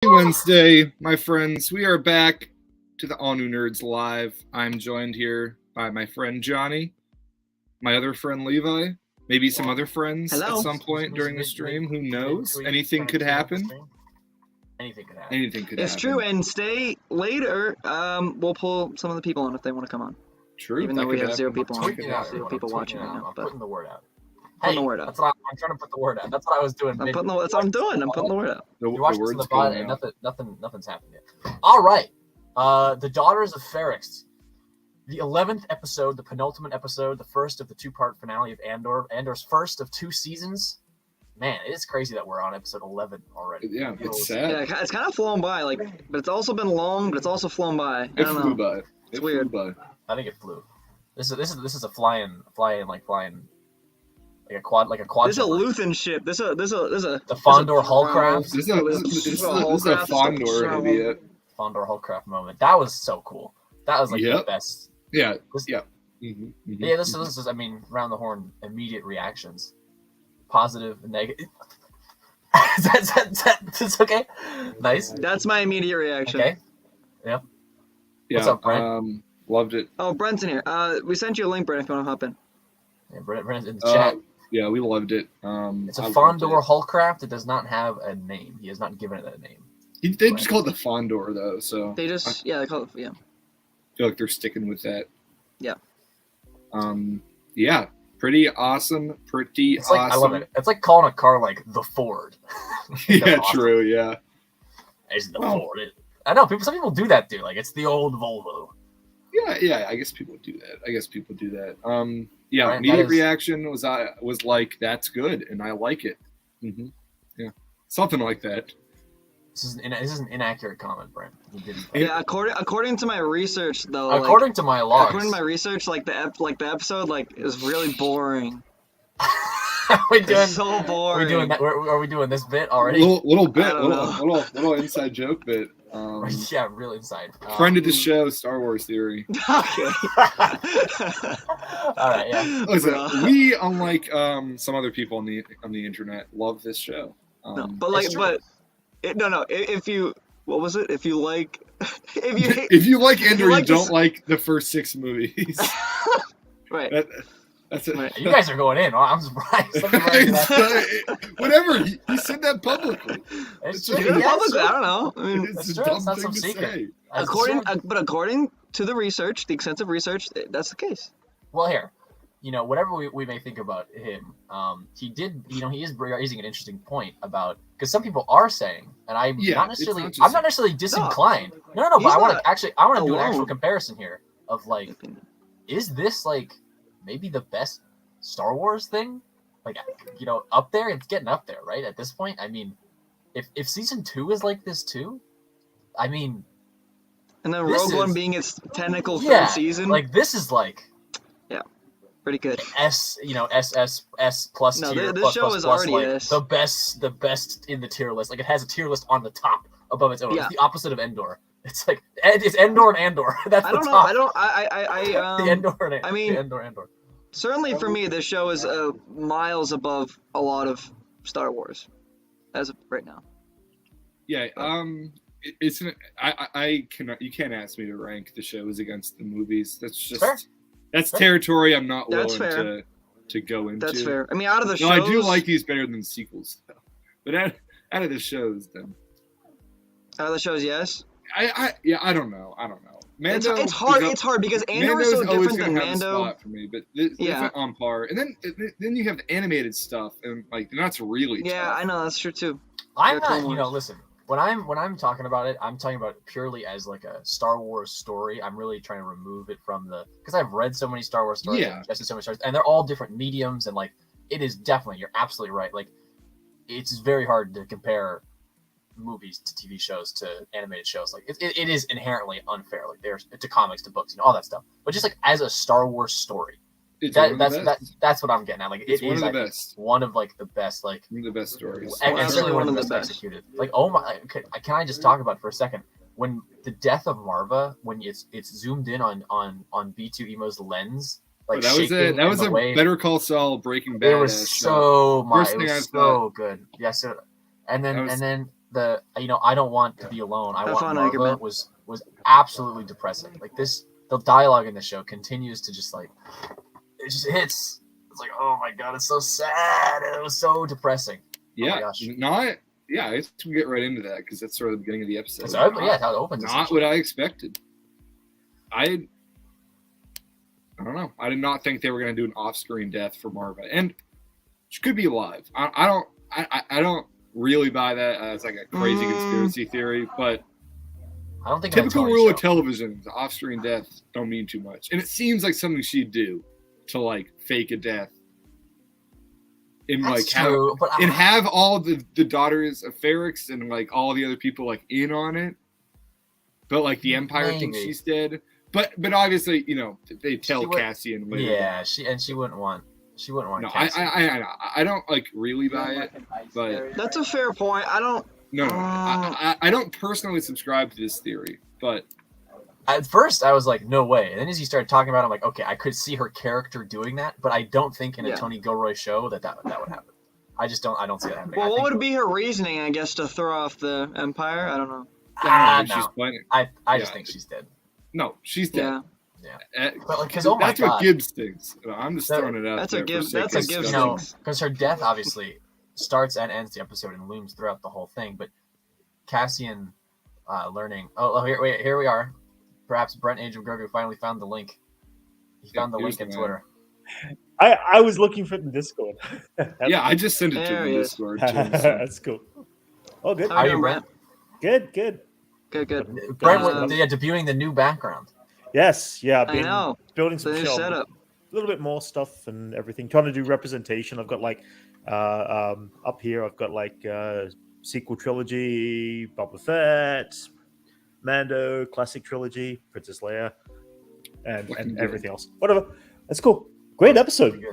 Wednesday, my friends. We are back to the All New Nerds Live. I'm joined here by my friend Johnny, my other friend Levi, maybe some other friends at some point during the stream. Who knows? Anything could happen. Anything could happen. Anything could It's happen. true, and stay later. We'll pull some of the people on if they want to come on. True. Even though we have zero people on, Tweet it out, zero people watching right now. I'm But putting the word out. putting the word out. That's what I'm trying to put the word out. That's what I was doing. That's what I'm doing. I'm putting the word out. You watched this in the pod and nothing's happened yet. All right. The Daughters of Ferrix. The 11th episode, the penultimate episode, the first of the two-part finale of Andor. Andor's first of 2 seasons. Man, it is crazy that we're on episode 11 already. Yeah, it's sad. Yeah, it's kind of flown by, but it's also been long, but it's also flown by. I don't know. By. It's weird. By. I think it flew. This is a flying like a quad. This is a Luthen ship. This is a the Fondor Hullcraft. This is a Fondor idiot. Fondor Hullcraft moment. That was so cool. That was like the best. Yeah. Yeah, this is, I mean, round the horn, immediate reactions. Positive and negative. That's okay? Nice. That's my immediate reaction. Okay. Yep. Yeah. What's up, Brent? Loved it. Oh, Brent's in here. We sent you a link, Brent, if you want to hop in. Yeah, Brent's in the chat. Yeah, we loved it. It's a Fondor Hullcraft. It does not have a name. He has not given it a name. They just call it the Fondor, though, so... They just, they call it, yeah. I feel like they're sticking with that. Yeah. Yeah, pretty awesome. It's like, awesome. I love it. It's like calling a car, like, the Ford. Yeah, awesome. True, yeah. It's the Ford. I know, some people do that, dude. Like, it's the old Volvo. Yeah, I guess people do that. Yeah, right, immediate reaction was like, that's good, and I like it. Mm-hmm. Yeah, something like that. This is an inaccurate comment, Brent. Yeah, according to my research, though. According to my logs. According to my research, the episode is really boring. It's so boring. Are we doing this bit already? Little bit, little inside joke bit. Yeah, real inside. Friend of the show, Star Wars Theory. Okay. All right, yeah. Listen, we, unlike some other people on the internet, love this show. If you, what was it? If you like Andor, you don't like the first 6 movies. Right. That's it. Right. You guys are going in. I'm surprised. Whatever. He said that publicly. It's true. true. Publicly, I don't know. I mean, it's true. It's not some secret. According to the research, the extensive research, that's the case. Well, here, whatever we may think about him, he is raising an interesting point about, because some people are saying, and I'm not necessarily disinclined. No, but I want to do an actual comparison here of like, is this like maybe the best Star Wars thing? Like, up there, it's getting up there, right? At this point, I mean, if season 2 is like this too, I mean, and then Rogue One being its technical third season, like this is like, pretty good. S plus tier. No, this plus, show plus, is plus, already like, S. the best in the tier list. Like, it has a tier list on the top above its own. Yeah. It's the opposite of Endor. It's like it's Endor and Andor. That's the top. The Endor and Andor. I mean, the Andor. Certainly for me, this show is miles above a lot of Star Wars as of right now. Yeah. It's I cannot. You can't ask me to rank the shows against the movies. That's just. Fair. That's territory I'm not willing to go into. That's fair. I mean, out of the shows... I do like these better than sequels, though. But out of the shows, then. Out of the shows, yes? I don't know. Mando, it's hard because Andor is so different than Mando. Spot for me, but it's on par. And then you have the animated stuff, and like that's really tough. I know that's true too. I'm not. Listen. When I'm talking about it, I'm talking about it purely as like a Star Wars story. I'm really trying to remove it from because I've read so many Star Wars stories, I've so many stories, and they're all different mediums, and like it is definitely, you're absolutely right. Like it's very hard to compare movies to TV shows to animated shows. Like it is inherently unfair. Like to comics, to books, all that stuff. But just like as a Star Wars story, that's what I'm getting at. Like it's one of the best. One of like the best, like one of the best stories. And certainly one of the best executed. Like, oh my! Can I just talk about it for a second? When the death of Marva, when it's zoomed in on B2 Emo's lens, like that was a Better Call Saul Breaking Bad. It was so good. Yeah. So and then I don't want to be alone. I Have want fun, Marva Anchorman. was absolutely depressing. Like the dialogue in the show continues to just like it just hits. It's like, oh my god, it's so sad. It was so depressing. Yeah, oh my gosh. I guess we get right into that because that's sort of the beginning of the episode. It's how it opens. Not what I expected. I don't know. I did not think they were going to do an off-screen death for Marva, and she could be alive. I don't really buy that as like a crazy conspiracy theory, but I don't think typical rule of television: off-screen deaths don't mean too much, and it seems like something she'd do to like fake a death. And That's like true, have all the daughters of Ferrix and like all the other people like in on it, but like the Empire thinks she's dead. But obviously, they tell Cassian later. Yeah, she wouldn't want. She wouldn't want. No, Cassian. I don't like really buy it, but That's a fair point. I don't. No, I don't personally subscribe to this theory, but at first I was like, no way. And then as you started talking about it, I'm like, okay, I could see her character doing that, but I don't think in a Tony Gilroy show that would happen. I don't see that happening. Well, what would be her reasoning, I guess, to throw off the Empire? I don't know. I just think she's dead. No, she's dead. Yeah. But because oh my that's god, what Gibbs thinks. I'm just throwing it out. That's there a Gibbs. That's a Gibbs. Because her death obviously starts and ends the episode and looms throughout the whole thing. But Cassian learning. Oh, here we are. Perhaps Brent Age of Grogu finally found the link. He found the link in Twitter. I was looking for it in Discord. Yeah, I just sent it to the Discord. That's cool. Oh, good. How are you, Brent? Good. Good. Brent, debuting the new background. Yes, yeah. I've been building some setup. A little bit more stuff and everything. Trying to do representation. I've got like up here. I've got like sequel trilogy, Boba Fett, Mando, classic trilogy, Princess Leia, and everything else. Whatever. That's cool. Great episode.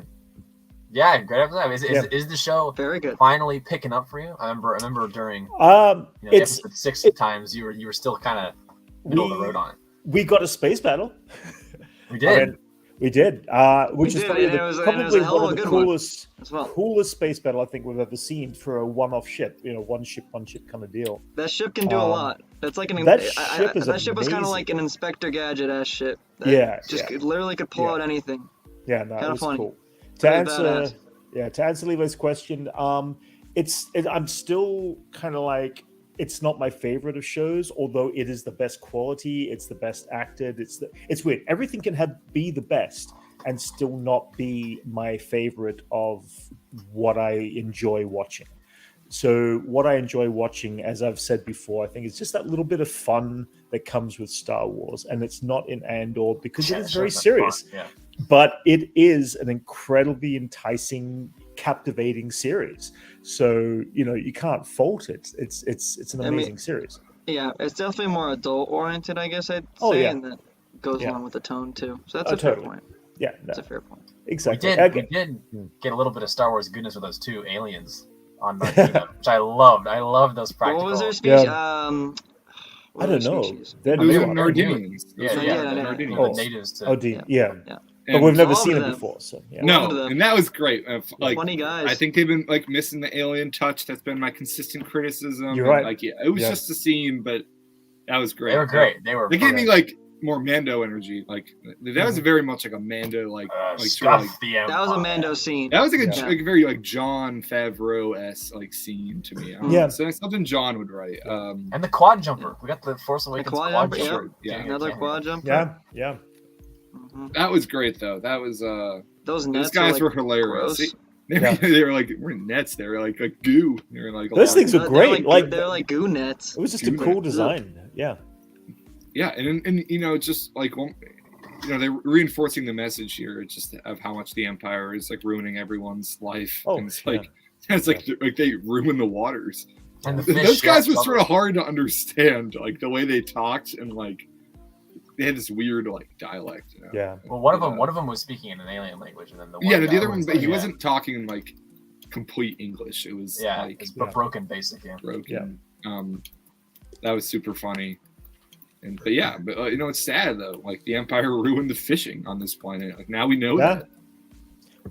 Yeah, great episode. Is the show very good? Finally picking up for you? I remember during episode 6 times you were still kind of middle of the road on it. We got a space battle. We did. We did. Which is probably one of the coolest space battle I think we've ever seen for a one-off ship. One ship kind of deal. That ship can do a lot. That's like that ship was kind of like an Inspector Gadget ass ship. Literally could pull out anything. Yeah, no, it was funny. cool. To answer Levi's question, I'm still kind of like, it's not my favorite of shows, although it is the best quality, it's the best acted, it's weird. Everything can be the best and still not be my favorite of what I enjoy watching. So what I enjoy watching, as I've said before, I think it's just that little bit of fun that comes with Star Wars, and it's not in Andor because it is very serious. But it is an incredibly enticing, captivating series. So you can't fault it. It's an amazing series. Yeah, it's definitely more adult oriented, I guess I'd say, and that goes along with the tone too. So that's a fair point. Yeah, that's a fair point. Exactly. We did get a little bit of Star Wars goodness with those two aliens on Martina, which I loved. I loved those practical. What was their species? I don't know. They're Nardinians. The natives to. But we've never seen it before, so No, and that was great. Funny guys. I think they've been missing the alien touch. That's been my consistent criticism. You're right. It was just a scene, but that was great. They were great. They gave me more Mando energy. That was very much like a Mando that was a Mando scene. That was a very John Favreau-esque scene to me. So something John would write. And the quad jumper. We got the Force Awakens quad jumper. Another quad jumper. Yeah. That was great though. That was those guys were hilarious. They were we're nets. They were like goo. They were those things were great. They're like goo nets. It was just a cool design. Yeah. Yeah, and just they're reinforcing the message here, just of how much the Empire is ruining everyone's life. And it's they ruin the waters. And those guys were sort of hard to understand, the way they talked and they had this weird dialect. Yeah. Well, one of them was speaking in an alien language, and then the other one, but he wasn't talking in complete English. It was it's broken basic. Yeah. Broken. Yeah. That was super funny. But it's sad though. The Empire ruined the fishing on this planet. Now we know that.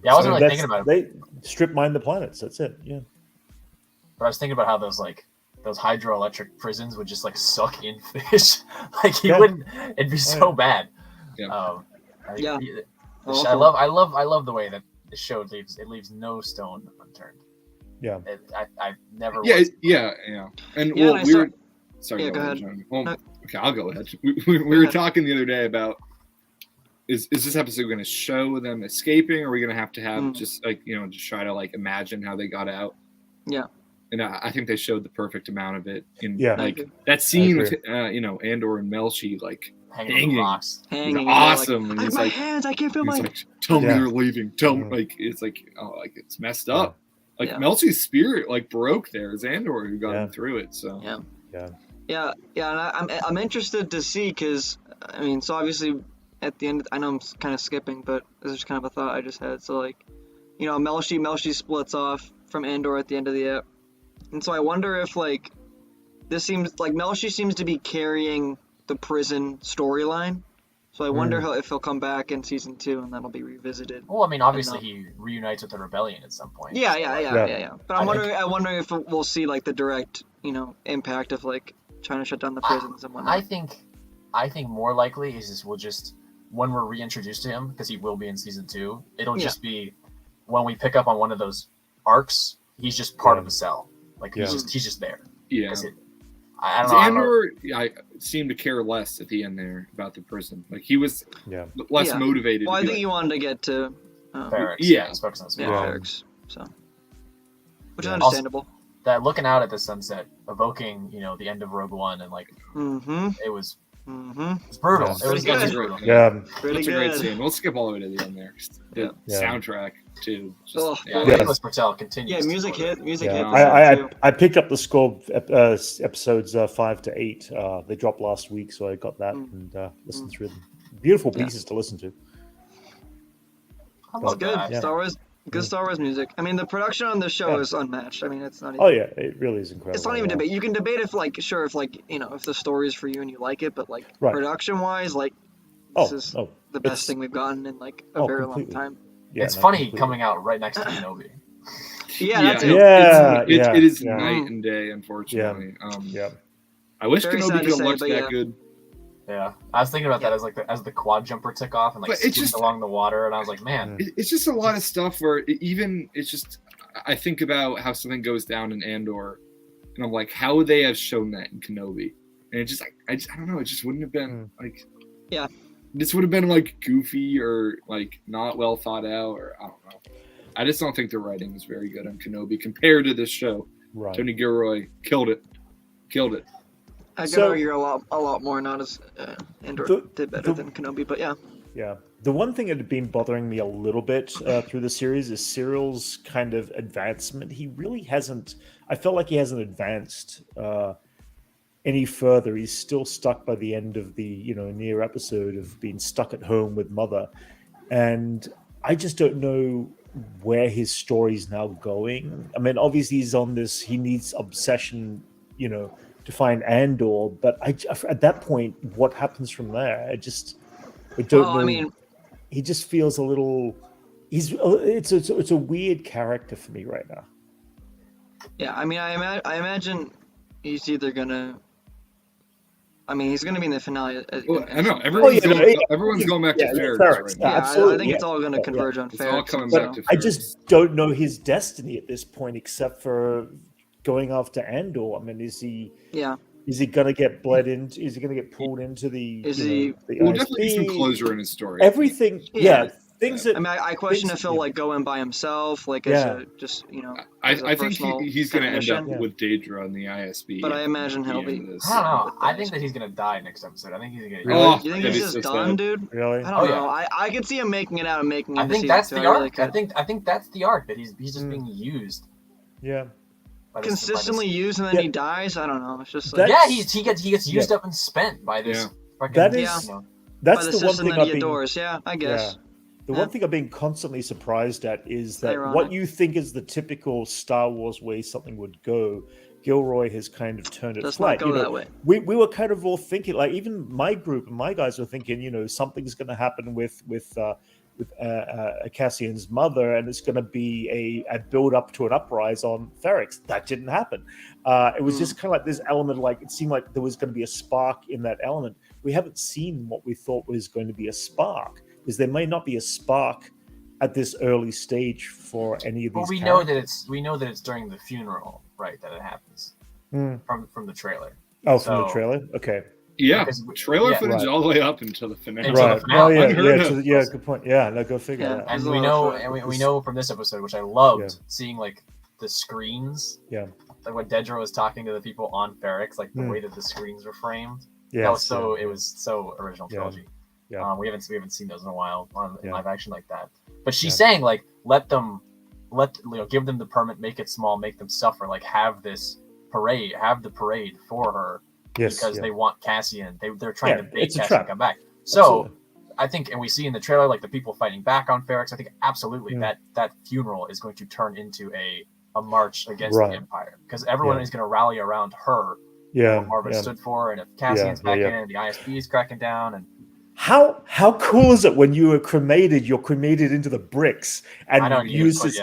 Yeah, I wasn't really thinking about it. They strip mine the planets. That's it. Yeah. But I was thinking about how those those hydroelectric prisons would just like suck in fish. Like he wouldn't. It'd be so bad. Yeah. I love the way that the show leaves no stone unturned. Yeah. I never. Yeah. And sorry. Go ahead. Okay, I'll go ahead. We were talking the other day about is this episode going to show them escaping, or are we going to have just like just try to like imagine how they got out? Yeah. And I think they showed the perfect amount of it in like that scene with Andor and Melshi like hanging. Awesome. Like, my hands, I can't feel my. Like, tell me they're leaving. Tell me, like it's like it's messed up. Like Melshi's spirit like broke there. It's Andor who got him through it. So yeah. And I'm interested to see because I mean, so obviously at the end, I know I'm kind of skipping, but this is kind of a thought I just had. So like, Melshi splits off from Andor at the end of the ep, and so I wonder if like this seems like Melshi seems to be carrying the prison storyline. So I wonder if he'll come back in season 2 and that'll be revisited. Well, I mean, obviously he reunites with the rebellion at some point. Yeah. But I'm wondering if we'll see like the direct, impact of like trying to shut down the prisons and whatnot. I think more likely is we'll just when we're reintroduced to him, because he will be in season 2. It'll just be when we pick up on one of those arcs. He's just part of the cell. Like he's just there. Yeah. I don't know. Andor, I seemed to care less at the end there about the prison. Like he was less motivated. Well, I think he wanted to get to Ferrix. Ferrix. So, which is understandable. Also, that looking out at the sunset, evoking the end of Rogue One, and like it was. It was brutal. It was brutal. Yeah. It's a great scene. We'll skip all the way to the end there. The soundtrack too. Nicholas Patel continues. Yeah, music hit. I picked up the score episodes 5 to 8. They dropped last week, so I got that and listened through them. Beautiful pieces to listen to. It's good. Yeah. Star Wars music. I mean, the production on the show is unmatched. I mean, it's not even... Oh, yeah. It really is incredible. It's not even debate. You can debate if the story is for you and you like it, but, like, production-wise, like, this is the best thing we've gotten in, like, a very long time. Yeah, it's funny coming out right next to Kenobi. It is night and day, unfortunately. I wish Kenobi could have looked that good. Yeah, I was thinking about that as the quad jumper took off and like skimmed along the water, and I was like, man, it's just a lot of stuff where I think about how something goes down in Andor, and I'm like, how would they have shown that in Kenobi? And it just like I don't know, it just wouldn't have been this would have been like goofy or like not well thought out, or I don't know. I just don't think the writing was very good on Kenobi compared to this show. Right. Tony Gilroy killed it. I could argue a lot more, not as Andor did better than Kenobi, but yeah. Yeah. The one thing that had been bothering me a little bit through the series is Cyril's kind of advancement. He really hasn't... I felt like he hasn't advanced any further. He's still stuck by the end of the near episode of being stuck at home with Mother. And I just don't know where his story's now going. I mean, obviously he's on this... He needs obsession, to find Andor, but at that point, what happens from there? I don't know. I mean, he just feels a little. It's a weird character for me right now. Yeah, I mean, I imagine he's either gonna. I mean, he's gonna be in the finale. I know everyone's going back to Ferrix. Right? Absolutely. I think it's all gonna converge on Ferrix. It's all coming back to Ferrix. I just don't know his destiny at this point, except for going after Andor. I mean, is he gonna get bled into? Is he gonna get pulled into the? We'll definitely some closure in his story. Everything, things that. I mean, I question if he'll like go in by himself, like as a just I think he's gonna end up with Daedra on the ISB. But I imagine he'll be. I don't know. I think that he's gonna die next episode. I think he's gonna. Really? You think he's just done, dude? Really? I don't know. I could see him making it out and making. I think that's the arc. I think that's the arc that he's just being used. Yeah. Consistently used and then he dies. I don't know. It's just like he gets used up and spent by this. That's the one thing that he adores. Yeah, I guess. The one thing I'm being constantly surprised at is that what you think is the typical Star Wars way something would go, Gilroy has kind of turned it flat. Not go that way. We were kind of all thinking, like even my group and my guys were thinking, something's going to happen with Cassian's mother, and it's going to be a build up to an uprise on Ferrix. That didn't happen. It was just kind of like this element, like it seemed like there was going to be a spark in that element. We haven't seen what we thought was going to be a spark, because there may not be a spark at this early stage for any of these. Well, we know that it's during the funeral, right? That it happens from the trailer. Oh, from the trailer. Okay. Yeah, trailer footage all the way up until the finale. Right. Oh, yeah, good point. Yeah, no, go figure. Yeah. And we know from this episode, which I loved, seeing like the screens. Yeah. Like when Dedra was talking to the people on Ferrix, like the way that the screens were framed. Yeah. That was so. It was so original trilogy. Yeah. We haven't seen those in a while on live action like that. But she's saying like give them the permit, make it small, make them suffer, like have the parade for her. Yes, because they want Cassian. They're trying to bait Cassian to come back. So absolutely. I think, and we see in the trailer like the people fighting back on Ferrix. I think absolutely that funeral is going to turn into a march against the Empire, because everyone is going to rally around her. Yeah, what Marva stood for, and if Cassian's back in, the ISB is cracking down, and how cool is it when you are cremated? You're cremated into the bricks and use this.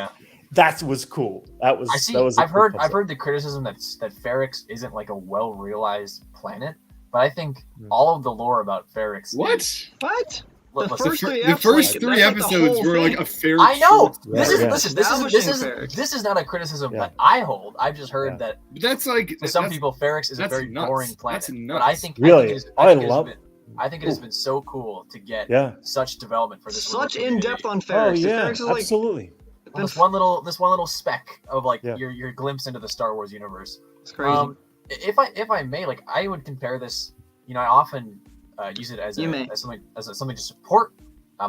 That was cool. That was. I've heard the criticism that Ferrix isn't like a well realized planet, but I think all of the lore about Ferrix. What? The first three episodes were like a Ferrix. I know. This is not a criticism that I hold. I've just heard that. But that's like to some people, Ferrix is a very boring planet. That's nuts. But I think I think it has been so cool to get such development for this. Such in depth on Ferrix. Oh yeah, Ferrix is like, absolutely. This one little speck of like your glimpse into the Star Wars universe. It's crazy. If I may, like I would compare this. I often use it as something to support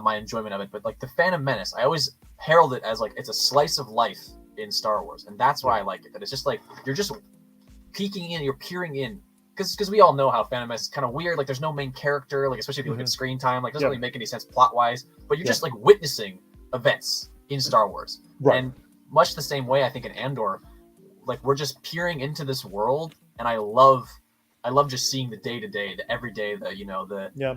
my enjoyment of it. But like the Phantom Menace, I always herald it as like it's a slice of life in Star Wars, and that's why I like it. That it's just like you're just peeking in, you're peering in. Because we all know how Phantom Menace is kind of weird. Like there's no main character. Like especially if you look at screen time, like it doesn't really make any sense plot wise. But you're just like witnessing events in Star Wars, and much the same way I think in Andor, like we're just peering into this world, and I love just seeing the day to day, the everyday,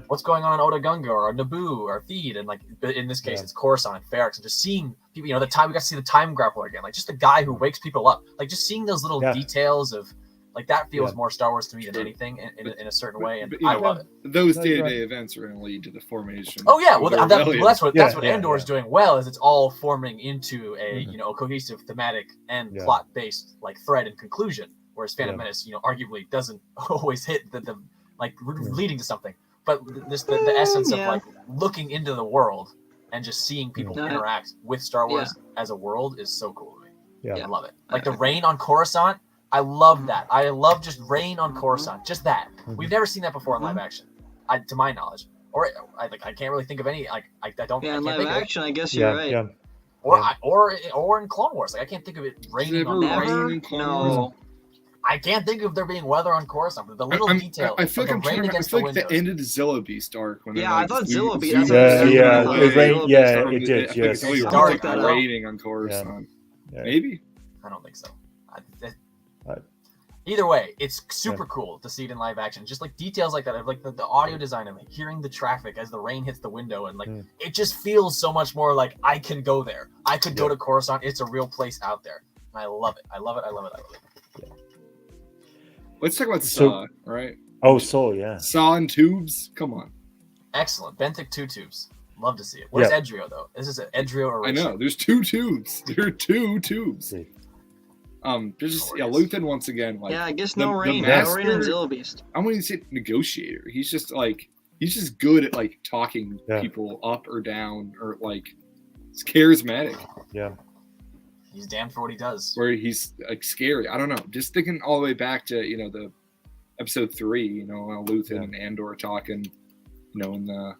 what's going on in Oda Gunga or Naboo or Theed, and like in this case it's Coruscant and Ferrix, and just seeing people, the time we got to see the time grappler again, like just the guy who wakes people up, like just seeing those little details of. Like that feels more Star Wars to me than anything in a certain way, and I love it. Those day-to-day events are going to lead to the formation. Oh yeah, that's what Andor is doing well. Is it's all forming into a a cohesive thematic and plot-based like thread and conclusion. Whereas Phantom Menace, arguably doesn't always hit the leading to something. But the essence of like looking into the world and just seeing people interact with Star Wars as a world is so cool to me. Yeah, I love it. Like the rain on Coruscant. I love that. I love just rain on Coruscant. Just that. We've never seen that before in live action, to my knowledge. Or I can't really think of any. I don't. Yeah, in live action, I guess you're right. Yeah. Or in Clone Wars, like I can't think of it raining on rain in Clone Wars. I can't think of there being weather on Coruscant, but the little detail. I feel like the end of the Zillo Beast arc. When I thought Zillo Beast. It did. Yes, it's dark raining on Coruscant. Maybe. I don't think so. Either way, it's super cool to see it in live action. Just like details like that, of like the audio design, and like hearing the traffic as the rain hits the window, and like it just feels so much more like I can go there. I could go to Coruscant. It's a real place out there. And I love it. I love it. Yeah. Let's talk about Saw, right? Oh, Saw, yeah. Saw and tubes. Come on. Excellent. Benthic 2 tubes. Love to see it. Where's Edrio though? This is an Edrio or I know. There's 2 tubes. There are 2 tubes. There's just Luthen once again. Like, I guess no rain on Zillo Beast. I wouldn't even say negotiator. He's just good at like talking people up or down, or like it's charismatic. Yeah, he's damned for what he does. Where he's like scary. I don't know. Just thinking all the way back to the episode 3. Luthen and Andor talking. In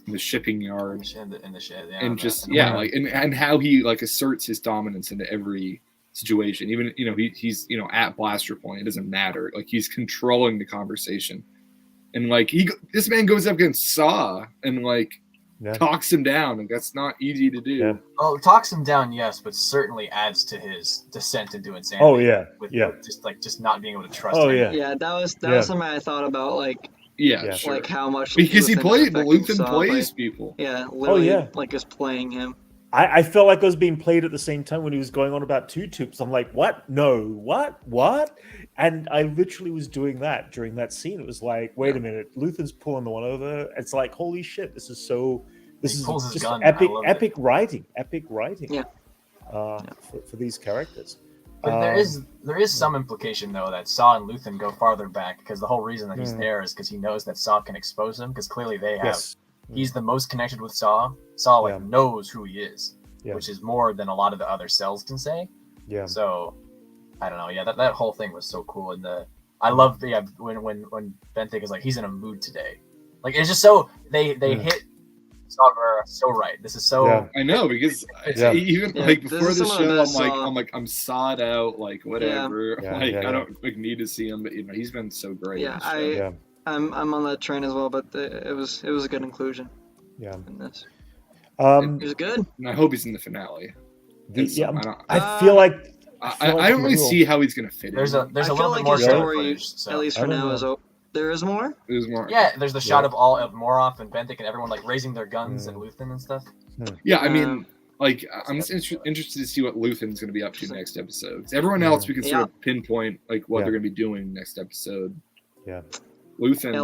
the shipping yard. In the shed. Yeah, and just and how he like asserts his dominance into every situation. Even he's at blaster point, it doesn't matter, like he's controlling the conversation, and like this man goes up against Saw and like talks him down. Like that's not easy to do. Oh, talks him down, yes, but certainly adds to his descent into insanity. Oh yeah, with just not being able to trust him. That was something I thought about. Like Yeah, sure. Like how much because Luthen plays people. Yeah, literally, like is playing him. I felt like I was being played at the same time when he was going on about two tubes. I'm like, what? No, what? And I literally was doing that during that scene. It was like, wait a minute, Luthen's pulling the one over. It's like, holy shit, this is just epic writing. Yeah. For these characters. But there is some implication though that Saw and Luthen go farther back because the whole reason that he's there is because he knows that Saw can expose him because clearly they have. Yes. He's the most connected with Saw. Saw knows who he is, which is more than a lot of the other cells can say. Yeah. So, I don't know. Yeah, that whole thing was so cool. And I love when Benthic is like he's in a mood today. Like it's just so they hit Saw Gerrera so right. This is so. Yeah. I know because even like before the show, I'm sawed out. Like whatever. Yeah. I don't need to see him, but he's been so great. Yeah, I'm on that train as well, but it was a good inclusion. Yeah. In this. It was good. And I hope he's in the finale. I feel like I don't really see how he's gonna fit. There's a little bit more story. At least for now, there is more. There's more. Yeah, there's the shot of all of Moroff and Benthic and everyone like raising their guns and Luthen and stuff. Yeah, I mean, like I'm just interested to see what Luthen's gonna be up to next episode. Everyone else we can sort of pinpoint like what they're gonna be doing next episode. Yeah. Luthen. Yeah,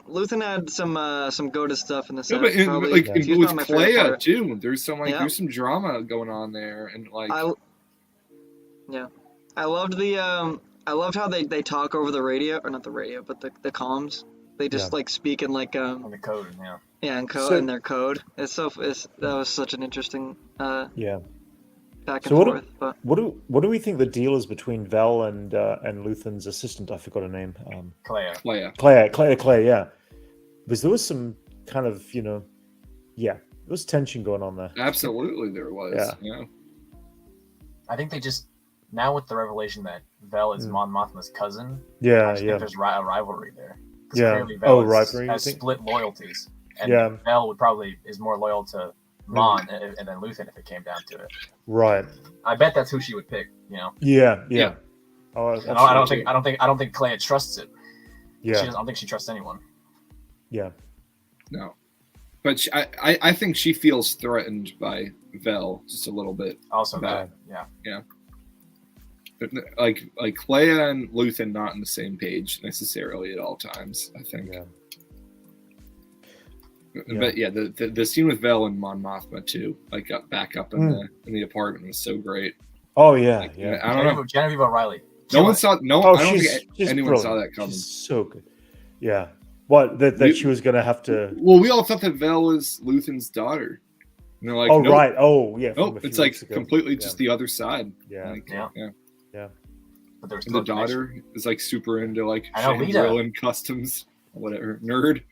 Luthen had some goated stuff in the set. Yeah, but with Clea too. There's some drama going on there, and like. I loved how they talk over the radio, or not the radio, but the comms. They just like speak in like on the code, yeah, in their code. That was such an interesting back and forth. What do we think the deal is between Vel and Luthen's assistant? I forgot her name. Clea. Yeah, because there was some kind of there was tension going on there. Absolutely, there was. Yeah. I think they just now with the revelation that Vel is Mon Mothma's cousin. I think there's a rivalry there. Yeah. Clearly Vel rivalry. Has split loyalties, and Vel is more loyal to Mon and then Luthen if it came down to it. Right. I bet that's who she would pick. Yeah. Oh, I don't think Clea trusts it. Yeah. I don't think she trusts anyone. Yeah. No. But I think she feels threatened by Vel just a little bit. Also that. Yeah. But like Clea and Luthen not on the same page necessarily at all times, I think. Yeah. But the scene with Vel and Mon Mothma too, like back up in the apartment was so great. Oh yeah, I don't know. Genevieve O'Reilly. I don't think anyone saw that coming. She's so good. Yeah. What that she was gonna have to. Well, we all thought that Vel was Luthen's daughter. And they're like, oh nope. Right. Oh yeah. Nope. It's like completely just the other side. Yeah. Yeah. But there was the daughter is like super into like and customs, whatever. Nerd.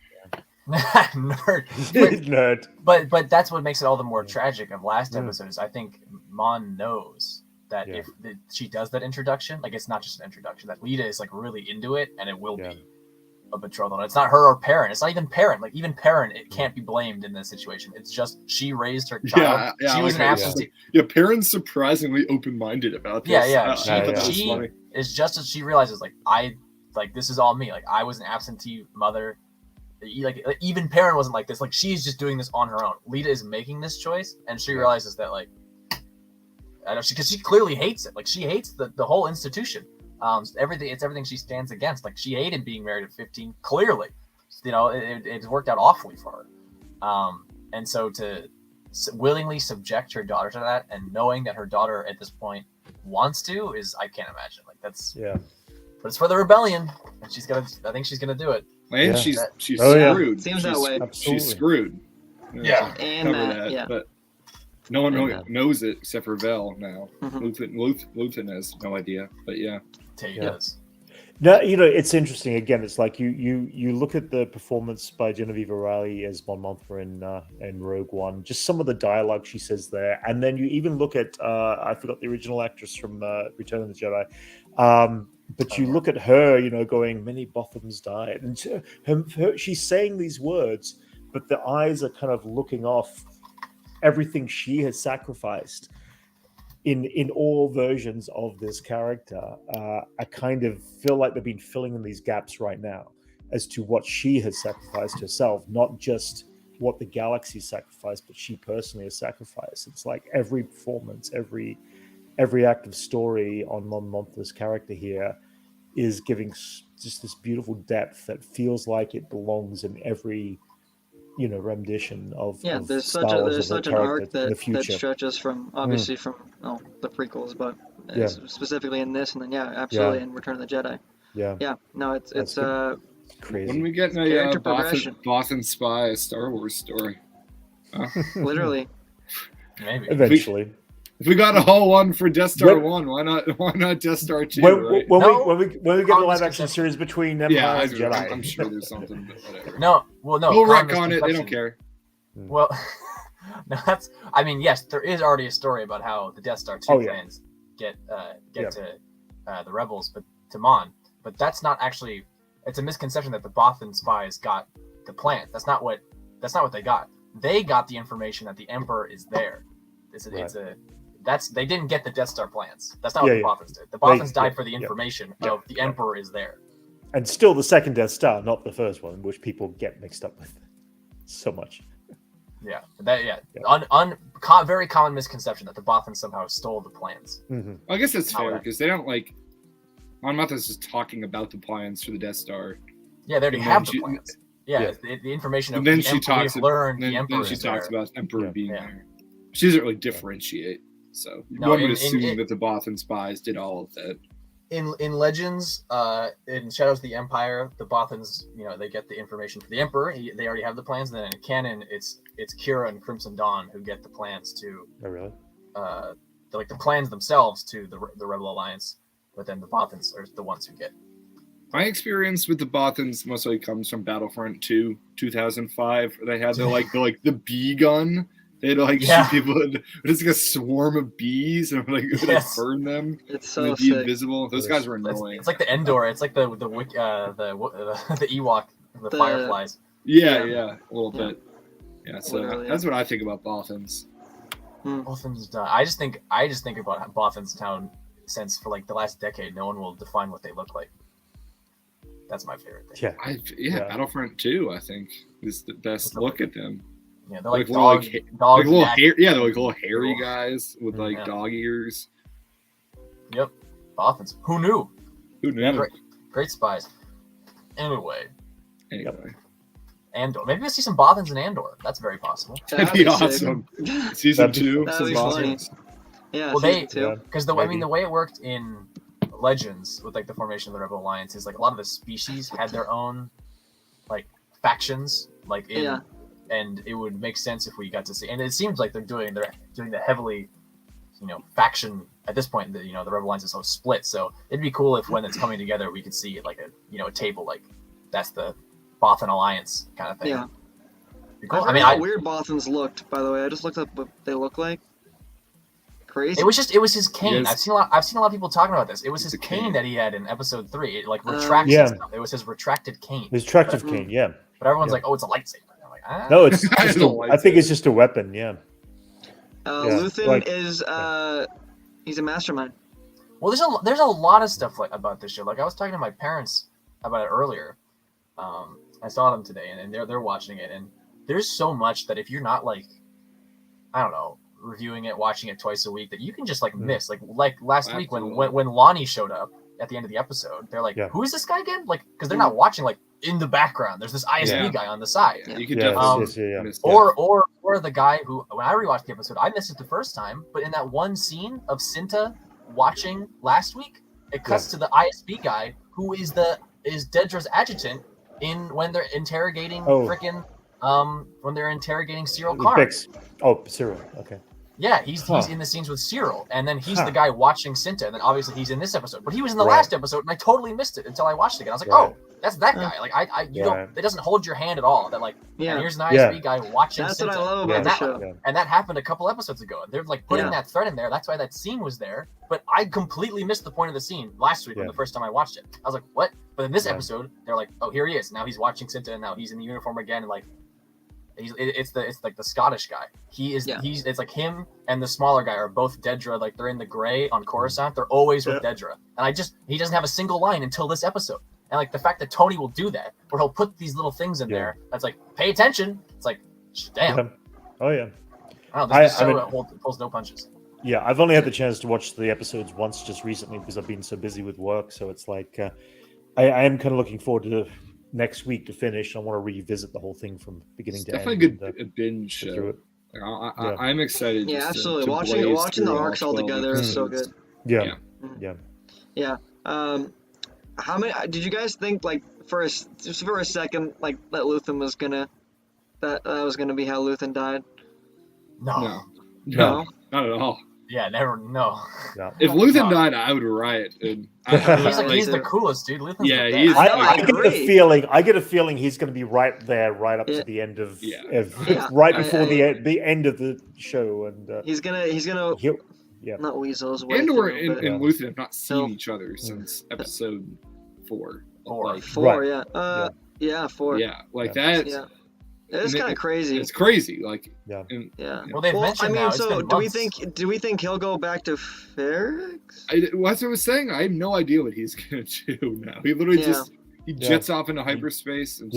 Nerd. But that's what makes it all the more tragic of last episode is I think Mon knows that if she does that introduction, like it's not just an introduction, that Lita is like really into it and it will be a betrothal. It's not her or Perrin. It's not even Perrin. Like even Perrin, it can't be blamed in this situation. It's just she raised her child. She was an absentee. Yeah, Perrin's surprisingly open-minded about this. She is just as she realizes like this is all me. Like I was an absentee mother. Like even Perrin wasn't like this. Like she's just doing this on her own. Lita is making this choice, and she realizes that like, because she clearly hates it. Like she hates the whole institution. Everything she stands against. Like she hated being married at 15. Clearly, it's worked out awfully for her. And so to willingly subject her daughter to that, and knowing that her daughter at this point wants to, I can't imagine. Like that's But it's for the rebellion, and I think she's gonna do it. And she's screwed. Seems that way. She's screwed. But no one knows it except for Vel now. Luthen has no idea. But Tay does. No, it's interesting. Again, it's like you look at the performance by Genevieve O'Reilly as Mon Mothma in Rogue One. Just some of the dialogue she says there, and then you even look at I forgot the original actress from Return of the Jedi. But you look at her, going, many Bothams died. And she's saying these words, but the eyes are kind of looking off everything she has sacrificed in all versions of this character. I kind of feel like they've been filling in these gaps right now. as to what she has sacrificed herself, not just what the galaxy sacrificed, but she personally has sacrificed. It's like every performance, every act of story on Mon Mothma's character here is giving just this beautiful depth that feels like it belongs in every rendition of there's Star Wars, such an arc that stretches from obviously from the prequels, but specifically in this, and then absolutely in Return of the Jedi. No, it's crazy. When we get a Bothan Spy, a Star Wars story, literally, maybe eventually. If we got a whole one for Death Star 1, why not Death Star 2? When we get a live action series between Empire and Jedi, I'm sure there's something, but whatever. No. We'll retcon it. They don't care. Well, no, yes, there is already a story about how the Death Star 2 plans get to the rebels, but to Mon. But that's not actually. It's a misconception that the Bothan spies got the plan. That's not what they got. They got the information that the Emperor is there. They didn't get the Death Star plans. That's not what the Bothans did. The Bothans died for the information of the Emperor is there. And still the second Death Star, not the first one, which people get mixed up with so much. Very common misconception that the Bothans somehow stole the plans. Mm-hmm. I guess that's fair because they don't like. Mon Mothma's just talking about the plans for the Death Star. Yeah, they already have the plans. The information of the Emperor we've learned. The Emperor. Then she talks about Emperor being there. She doesn't really differentiate. So one would assume that the Bothan spies did all of that. In Legends, in Shadows of the Empire, the Bothans, they get the information for the Emperor. They already have the plans. And then in canon, it's Kira and Crimson Dawn who get the plans to. Oh, really? The plans themselves to the Rebel Alliance, but then the Bothans are the ones who get. My experience with the Bothans mostly comes from Battlefront 2, 2005. They had the bee gun. They'd shoot people. It's like a swarm of bees, and would burn them. It's so and be invisible. Those guys were annoying. It's like the Andor. It's like the Ewok, the fireflies. Yeah, a little bit. Yeah, so that's what I think about Bothans. Bothans. I just think about Bothans town since for the last decade, no one will define what they look like. That's my favorite thing. Battlefront 2, I think, is the best look at them. Yeah, they're like dog little hair. Yeah, they're like little hairy Cool. guys with dog ears. Yep, Bothans. Who knew? Who knew? Great spies. Anyway. Andor. Maybe we'll see some Bothans in Andor. That's very possible. That'd be awesome. Season 2. That'd be funny. Yeah, because the way it worked in Legends with the formation of the Rebel Alliance is a lot of the species had their own factions and it would make sense if we got to see, and it seems like they're doing the heavily faction at this point. The Rebel Alliance is so split, so it'd be cool if when it's coming together we could see a table that's the Bothan Alliance kind of thing. Yeah. Be cool. How weird Bothans looked, by the way. I just looked up what they look like. Crazy. It was his cane. I've seen a lot of people talking about this. It was his cane that he had in episode 3. It retracts and stuff. It was his retracted cane. His retractive cane, yeah. But everyone's like, oh, it's a lightsaber. I'm like, ah. No, it's just I think it's just a weapon, yeah. Luthen is he's a mastermind. Well, there's a lot of stuff about this show. I was talking to my parents about it earlier. I saw them today, and they're watching it, and there's so much that if you're not I don't know, reviewing it, watching it twice a week, that you can just miss. Like last week when Lonnie showed up at the end of the episode, they're like, who is this guy again? Because they're not watching in the background. There's this ISB guy on the side. Yeah, you could definitely miss. Or the guy who, when I rewatched the episode, I missed it the first time, but in that one scene of Cinta watching last week, it cuts to the ISB guy who is Dedra's adjutant when they're interrogating when they're interrogating Cyril Karn. Cyril. Okay. Yeah, he's in the scenes with Cyril, and then he's the guy watching Cinta, and then obviously he's in this episode. But he was in the last episode, and I totally missed it until I watched it again. I was like, oh, that's that guy. It doesn't hold your hand at all. That and here's an ISB guy watching Cinta. That's what I love about the show. And that happened a couple episodes ago. They're putting that thread in there. That's why that scene was there. But I completely missed the point of the scene last week when the first time I watched it. I was like, what? But in this episode, they're like, oh, here he is. Now he's watching Cinta, and now he's in the uniform again, and it's the Scottish guy. It's like him and the smaller guy are both Dedra. They're in the gray on Coruscant. They're always with Dedra, and he doesn't have a single line until this episode. And like the fact that Tony will do that, where he'll put these little things in there, that's like, pay attention. It's like, damn. Yeah. Oh yeah. I don't know. This show pulls no punches. Yeah, I've only had the chance to watch the episodes once just recently because I've been so busy with work. So it's like, I am kind of looking forward to next week to finish. I want to revisit the whole thing from beginning to end. Definitely a good binge show. I'm excited. Yeah, absolutely. Watching the arcs all together is so good. Yeah. How many did you guys think, like, for a second, like, that Luthen was gonna that was gonna be how Luthen died? No, not at all. Yeah, never. No. Yeah. If Luthen died, I would riot. And he's the coolest, dude. Luthen's yeah, the he is. I get a feeling he's going to be right there, right up to the end of, right before the end of the show, and he's gonna not weasel his way. Andor and Luthen have not seen each other since episode 4. 4, right. 4. Yeah, like that. Yeah. It's kind of crazy. It's crazy, like Well, they've mentioned now. So do we think he'll go back to Ferrix? That's what I was saying. I have no idea what he's gonna do now. He literally jets off into hyperspace. And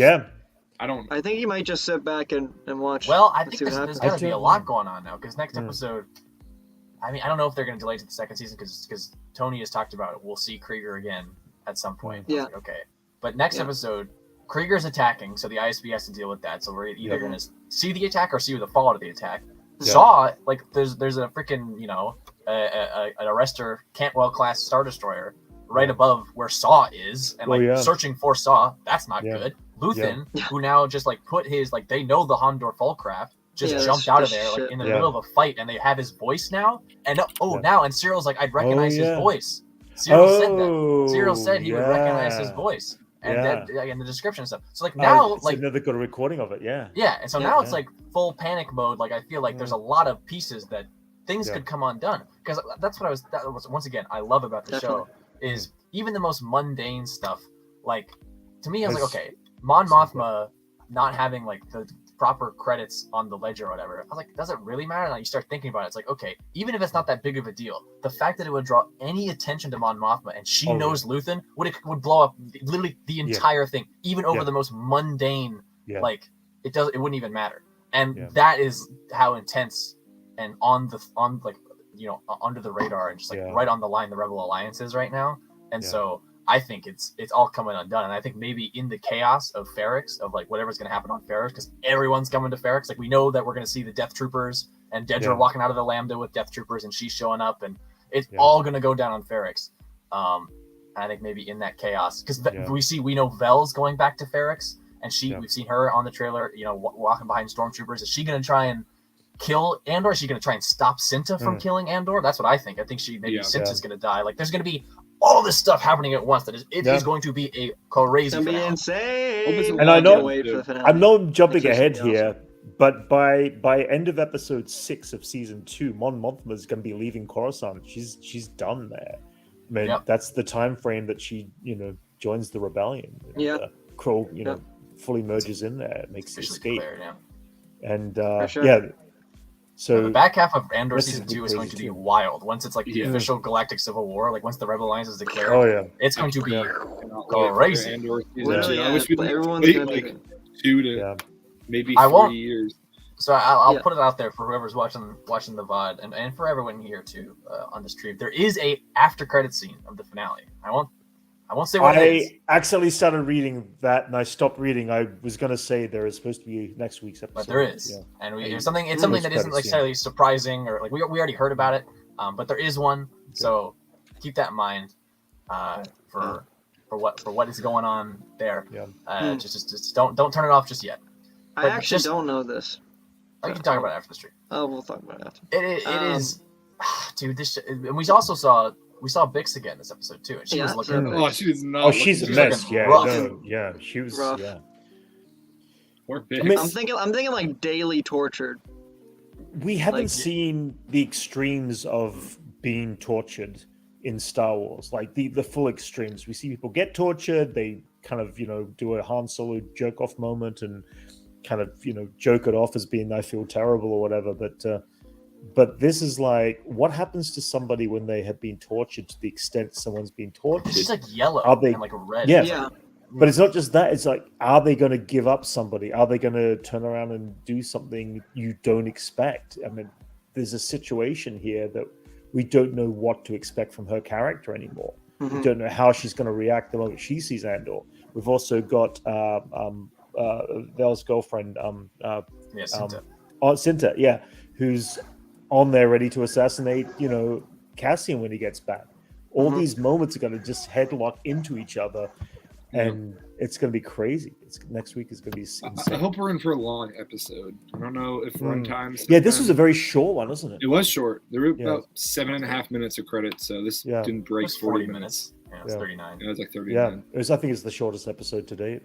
I don't know. I think he might just sit back and watch. Well, I think there's gonna be a lot going on now because next episode. I mean, I don't know if they're gonna delay to the second season because Tony has talked about it. We'll see Krieger again at some point. Yeah. Like, okay, but next episode. Krieger's attacking, so the ISB has to deal with that. So we're either going to see the attack or see the fallout of the attack. Yeah. Saw, like, there's a freaking, an Arrestor Cantwell class Star Destroyer right above where Saw is, and searching for Saw. That's not good. Luthen, who now just like put his they know the Hondor Fallcraft, just jumped out of there like in the middle of a fight, and they have his voice now. And now and Cyril's like, I'd recognize his voice. Cyril said that. Cyril said he would recognize his voice. And that, in the description and stuff. So like now, like they've got a recording of it, Yeah, and so now it's like full panic mode. Like I feel like there's a lot of pieces that things could come undone because that's what that was once again I love about the show is even the most mundane stuff. Like to me, I was like, okay, Mon Mothma not having like the proper credits on the ledger or whatever. I was like, does it really matter? And like, you start thinking about it. It's like, okay, even if it's not that big of a deal, the fact that it would draw any attention to Mon Mothma and she knows Luthen would blow up literally the entire thing, even over the most mundane. Like it wouldn't even matter. And that is how intense and under the radar and just like right on the line the Rebel Alliance is right now. And so I think it's all coming undone, and I think maybe in the chaos of Ferrix, of like whatever's going to happen on Ferrix, because everyone's coming to Ferrix. Like we know that we're going to see the Death Troopers and Dedra walking out of the Lambda with Death Troopers, and she's showing up, and it's all going to go down on Ferrix. And I think maybe in that chaos, because we know Vel's going back to Ferrix, and we've seen her on the trailer, walking behind stormtroopers. Is she going to try and kill Andor? Is she going to try and stop Cinta from killing Andor? That's what I think. I think Cinta's going to die. Like there's going to be all this stuff happening at once. It is going to be a crazy. It's going to be insane. And I know I'm not jumping ahead here, but by end of episode 6 of season 2, Mon Mothma is going to be leaving Coruscant. She's done there. I mean, that's the time frame that she joins the rebellion. Kroll fully merges in there, makes the escape. And so the back half of Andor season 2 is going to be wild. Once it's like the official galactic civil war, like once the Rebel Alliance is declared, it's going to be crazy. Literally, I wish we everyone's wait gonna like 2 to maybe 3 years. So I'll put it out there for whoever's watching the VOD and for everyone here too on the stream. There is a after credit scene of the finale. I won't say what it is. I accidentally started reading that and I stopped reading. I was going to say there is supposed to be next week's episode. But there is. And it's something that isn't necessarily surprising or like we already heard about it. But there is one. So keep that in mind for what is going on there. Just don't turn it off just yet. I actually don't know this. We can talk about it after the stream. Oh, we'll talk about it after. It is, dude. And we also saw Bix again this episode too, and she was looking. Oh, she was not. Oh, she's a mess. She was rough. Poor Bix. I mean, I'm thinking like daily tortured. We haven't seen the extremes of being tortured in Star Wars, like the full extremes. We see people get tortured. They kind of do a Han Solo jerk off moment and kind of joke it off as being I feel terrible or whatever, but this is like what happens to somebody when they have been tortured to the extent someone's been tortured. She's like yellow and like red. Yeah. But it's not just that. It's like, are they going to give up somebody? Are they going to turn around and do something you don't expect? I mean, there's a situation here that we don't know what to expect from her character anymore. We don't know how she's going to react the moment she sees Andor. We've also got Vel's girlfriend, Cinta, who's on there ready to assassinate, Cassian when he gets back. All these moments are going to just headlock into each other, and it's going to be crazy. Next week is going to be insane. I hope we're in for a long episode. I don't know if runtimes. Yeah, this was a very short one, wasn't it? It was short. There were about 7.5 minutes of credits, so this didn't break 40 minutes. Yeah, it was 39. It was like 39. Yeah, I think it's the shortest episode to date.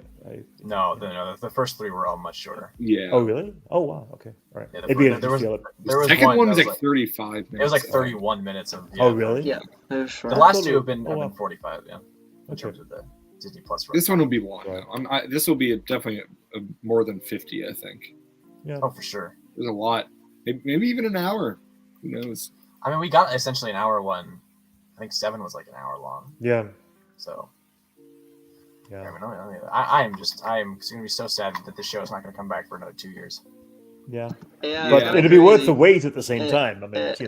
No, the first 3 were all much shorter. Yeah. Oh, really? Oh, wow. Okay. All right. Yeah, the second one was like 35 minutes. It was like 31 minutes of. Oh, really? Yeah. The last 2 have been 45. Yeah. In terms of the Disney Plus. This one will be long. Though. This will be definitely more than 50. I think. Yeah. Oh, for sure. There's a lot. Maybe even an hour. Who knows? I mean, we got essentially an hour one. I think 7 was like an hour long. Yeah. So. Yeah. I am going to be so sad that this show is not going to come back for another 2 years. Yeah. But it'll be worth the wait at the same time. I mean, that's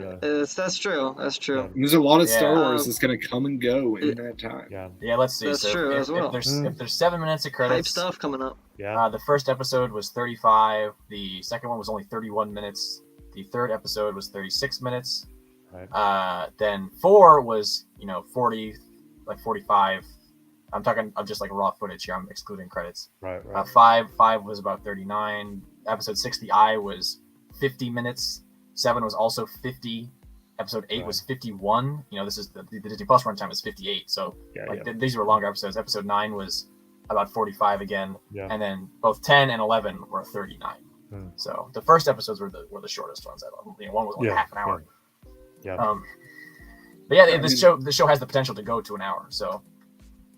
true. That's true. Yeah. There's a lot of Star Wars that's going to come and go in that time. Yeah. Let's see. That's true as well. If there's 7 minutes of credits, hype stuff coming up. Yeah. The first episode was 35. The second one was only 31 minutes. The third episode was 36 minutes. Right. Then 4 was 40, like 45. I'm talking of just like raw footage here. I'm excluding credits. Right. 5 was about 39. Episode 6, the Eye, was 50 minutes. 7 was also 50. Episode 8 was 51. This is the Disney Plus runtime is 58. So these were longer episodes. Episode 9 was about 45 again. Yeah. And then both 10 and 11 were 39. So the first episodes were the shortest ones. One was only half an hour. Yeah. But the show has the potential to go to an hour. So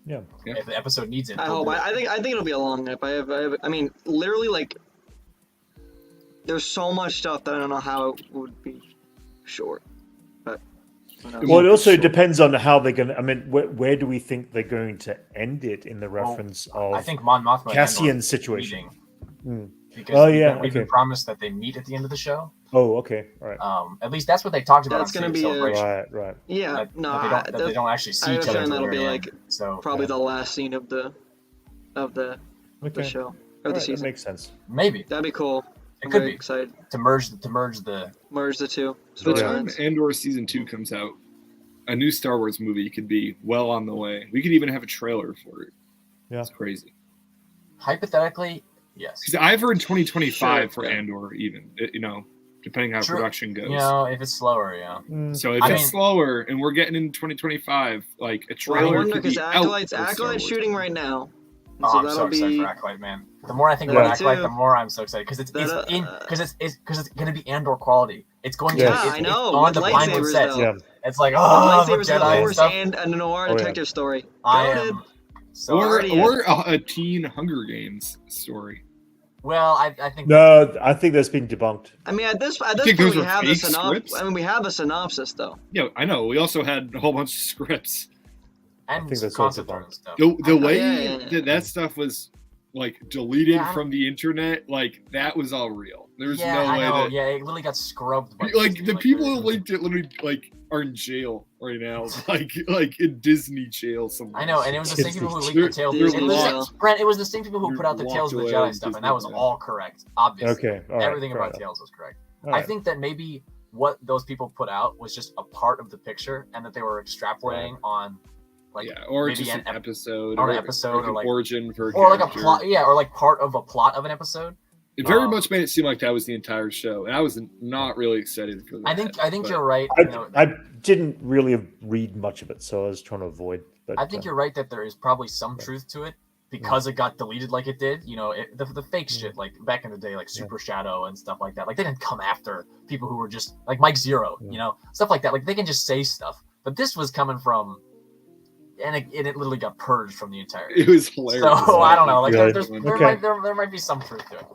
if the episode needs it, I hope. I think it'll be a long nip. I mean, literally, like, there's so much stuff that I don't know how it would be short. But it also depends on how they're going to. I mean, where do we think they're going to end it in the reference of? I think Mon Mothma Cassian's situation. Because we've been promised that they meet at the end of the show. Oh, okay, all right. At least that's what they talked about. That's going to be right. Yeah, that they don't actually see each other. That'll be like probably the last scene of the show or the season. That makes sense. Maybe that'd be cool. It could be excited to merge the two. By the time Andor season 2 comes out, a new Star Wars movie could be well on the way. We could even have a trailer for it. Yeah, it's crazy. Hypothetically, yes. Because I've heard 2025 for Andor, even depending how production goes. If it's slower, So if it's slower and we're getting into 2025 , like a trailer could be out. Acolyte's shooting right now. Oh, so I'm so excited for Acolyte, man. The more I think about Acolyte, the more I'm so excited because it's going to be Andor quality. It's going to I know. on the Pinewood set. Yeah. It's like lightsabers, Jedi the Force, stuff. and a noir detective story. I am so or a teen Hunger Games story. Well, I think I think that's been debunked. I mean, at this point, we have the synopsis. I mean, we have a synopsis though. Yeah, I know. We also had a whole bunch of scripts. And I think that's concept art and stuff. The way that stuff was like deleted from the internet, like that was all real. There's no way that. Yeah, it literally got scrubbed. By like the people who linked it literally like are in jail right now, like in Disney jail somewhere. I know, and it was the same people who leaked the Tales. Brent, it was the same people who put out the Tales of the Jedi stuff, and that was all correct. Obviously, everything about Tales was correct. I think that maybe what those people put out was just a part of the picture, and that they were extrapolating on. Or maybe just an episode, or like origin for or like a plot, or like part of a plot of an episode. It very much made it seem like that was the entire show, and I was not really excited for that. I think you're right. I didn't really read much of it, so I was trying to avoid. But I think you're right that there is probably some truth to it because it got deleted like it did. The fake shit, like back in the day, like Super Shadow and stuff like that. Like they didn't come after people who were just like Mike Zero, stuff like that. Like they can just say stuff, but this was coming from. And it literally got purged from the entire. It was hilarious. So I don't know. Like there might be some truth to it,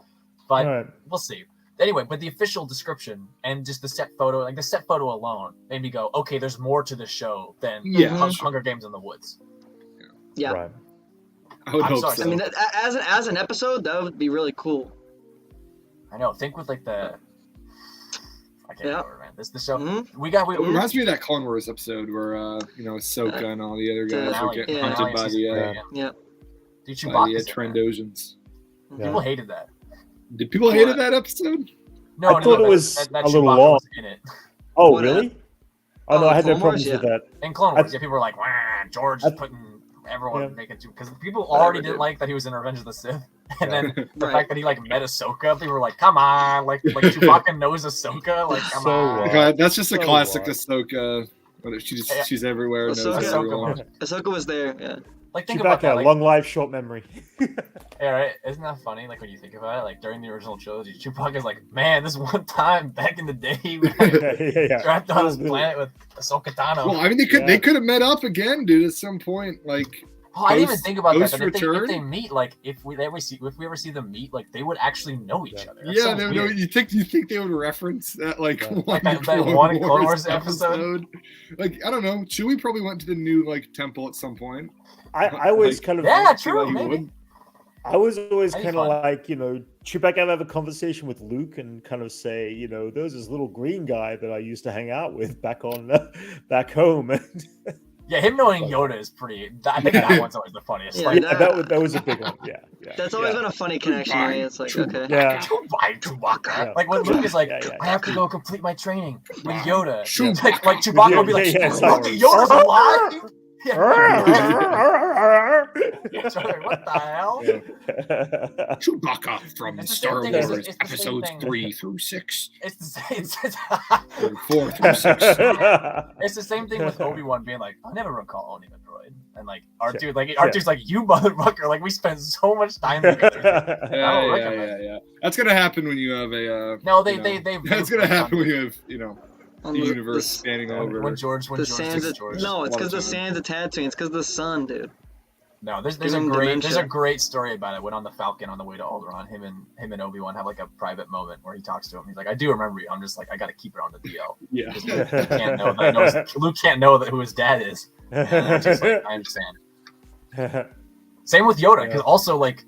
but we'll see. Anyway, but the official description and just the set photo, like the set photo alone, made me go, okay, there's more to the show than Hunger Games in the Woods. Yeah. Right. I would hope so. I mean, as an episode, that would be really cool. I know. Think with like the. I can't remember, man. This the show Mm-hmm. It reminds me of that Clone Wars episode where Ahsoka and all the other guys were getting hunted by the Trandosians. People hated that. Did people hated that episode? No, I thought it was that a little Chewbacca long. was in it. Oh, really? Oh no, I had no problems with that. In Clone Wars, people were like, "Wow, George is putting everyone making too," because people already didn't like that he was in Revenge of the Sith, and then the fact that he like met Ahsoka, people were like, "Come on, like Chewbacca knows Ahsoka, like come on." God, that's just a classic Ahsoka. She's everywhere. Ahsoka was there. Yeah. Like think Chewbacca, about that. Like, long life, short memory. Yeah, right. Isn't that funny? Like when you think about it, like during the original trilogy, Chewbacca's like, man, this one time back in the day, we trapped on this planet with Ahsoka Tano. Well, I mean, they could have met up again, dude, at some point. Like, I didn't even think about that. But if they meet, like, if we ever see them meet, like, they would actually know each other. That's you think they would reference that, like that one Clone Wars episode? Like, I don't know. Chewie probably went to the new temple at some point. I always kind of true, maybe. I was always kind of like, Chewbacca would have a conversation with Luke and kind of say, there's this little green guy that I used to hang out with back home. Yeah, him knowing Yoda is pretty. I think that one's always the funniest. That was a big one. Yeah. That's always been a funny connection. Right? It's like okay. Yeah. Chewbacca. Yeah. Like when Luke is like, I have to go complete my training with Yoda. Like Chewbacca will be like, Yoda's alive. Yeah. What the hell? Chewbacca from Star Wars episodes 3 through 6. It's the same. 4 through 6. It's the same thing with Obi-Wan being like, I never recall owning a droid, and like R2, R2's like, you motherfucker, like we spent so much time together. Yeah. That's gonna happen when you have a. That's gonna happen when you have the universe spanning over. When George. No, it's because the sands of Tatooine. It's because the sun, dude. No, there's a great story about it. When on the Falcon on the way to Alderaan, him and Obi-Wan have like a private moment where he talks to him. He's like, I do remember you. I'm just like, I gotta keep it on the DL. Yeah. Luke can't know who his dad is. And just like, I understand. Same with Yoda, because also like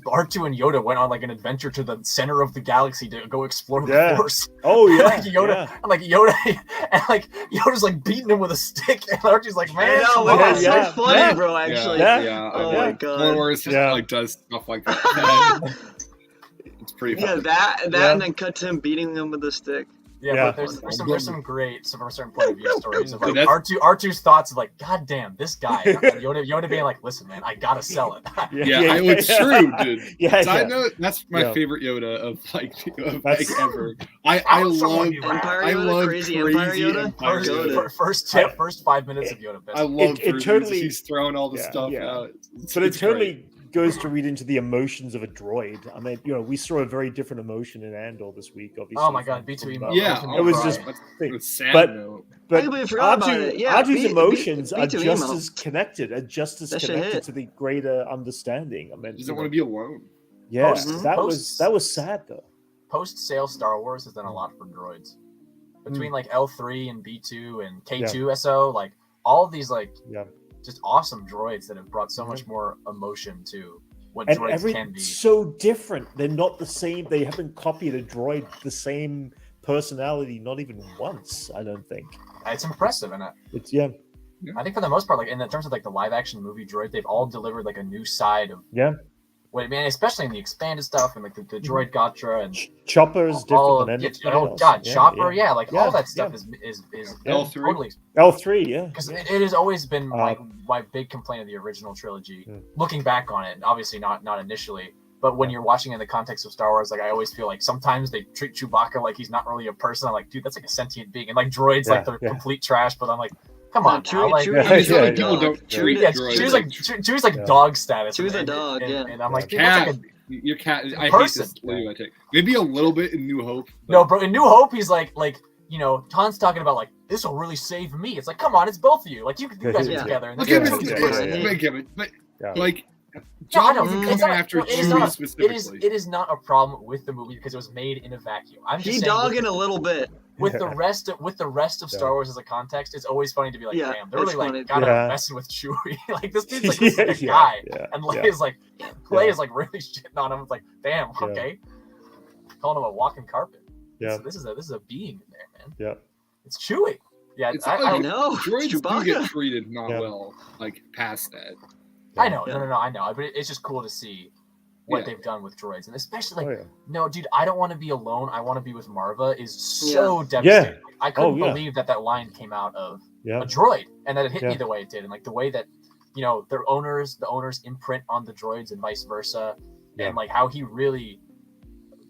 R2 and Yoda went on like an adventure to the center of the galaxy to go explore the Force. Oh yeah, Yoda's like beating him with a stick, and R2's like, man, that's so funny, bro. Actually, oh my god, Clone Wars just does stuff like that. It's pretty funny. And then cut to him beating him with a stick. Yeah, but there's some great, from a certain point of view, stories of like R2's thoughts of like, God damn, this guy, Yoda being like, listen, man, I gotta sell it. It's true, dude. Side note, that's my favorite Yoda of ever. I love crazy Empire Yoda. First 5 minutes of Yoda. I love it. Totally, he's throwing all the stuff out. But it totally goes to read into the emotions of a droid. I mean, we saw a very different emotion in Andor this week, obviously. Oh my god, B2 emotion. Yeah, it was just sad. But R2's emotions are just as connected, to the greater understanding. I mean, he doesn't want to be alone. Yeah, that was sad though. Post-sale Star Wars has done a lot for droids. Between like L3 and B2 and K2 SO, like all of these just awesome droids that have brought so much more emotion to what droids can be. So different. They're not the same. They haven't copied a droid the same personality, not even once, I don't think. It's impressive, and it's I think for the most part, like in terms of like the live action movie droid, they've all delivered like a new side of especially in the expanded stuff and like the droid Gatra and Chopper is different than anything else. Chopper, all that stuff is L3. Totally L3, because it has always been my big complaint of the original trilogy. Looking back on it, obviously not initially, but when you're watching in the context of Star Wars, like I always feel like sometimes they treat Chewbacca like he's not really a person. I'm like, dude, that's like a sentient being, and like droids, like they're complete trash. But I'm like, come on, Chewie's like dog status. Chewie's a dog, and I'm like, your cat. I hate this. Maybe a little bit in New Hope. No, bro. In New Hope, he's like Han's talking about like this will really save me. It's like, come on, it's both of you. Like you guys are together. And but like John no, wasn't it's coming not, after no, it is Chewie not. specifically. It is not a problem with the movie because it was made in a vacuum. I'm just He saying dogging a little bit. with the rest of Star Wars as a context, it's always funny to be like, Yeah, damn, they're really it's like funny. kind of Yeah. messing with Chewie. Like this dude's like this is the guy, and Leia is like is like really shitting on him. It's like, damn, okay, calling him a walking carpet. Yeah. This is a being in there, man. Yeah. It's Chewie. Yeah, It's I I know. droids do Chewbacca. get treated not Yeah. well, like past that. I know, Yeah. no, I know, but it's just cool to see what Yeah. they've done with droids, and especially like, Oh, yeah. no, dude, I don't want to be alone. I want to be with Marva is so devastating. Like, I couldn't believe that line came out of Yeah. a droid, and that it hit me Yeah. the way it did, and like the way that the owners imprint on the droids and vice versa, Yeah. and like how he really.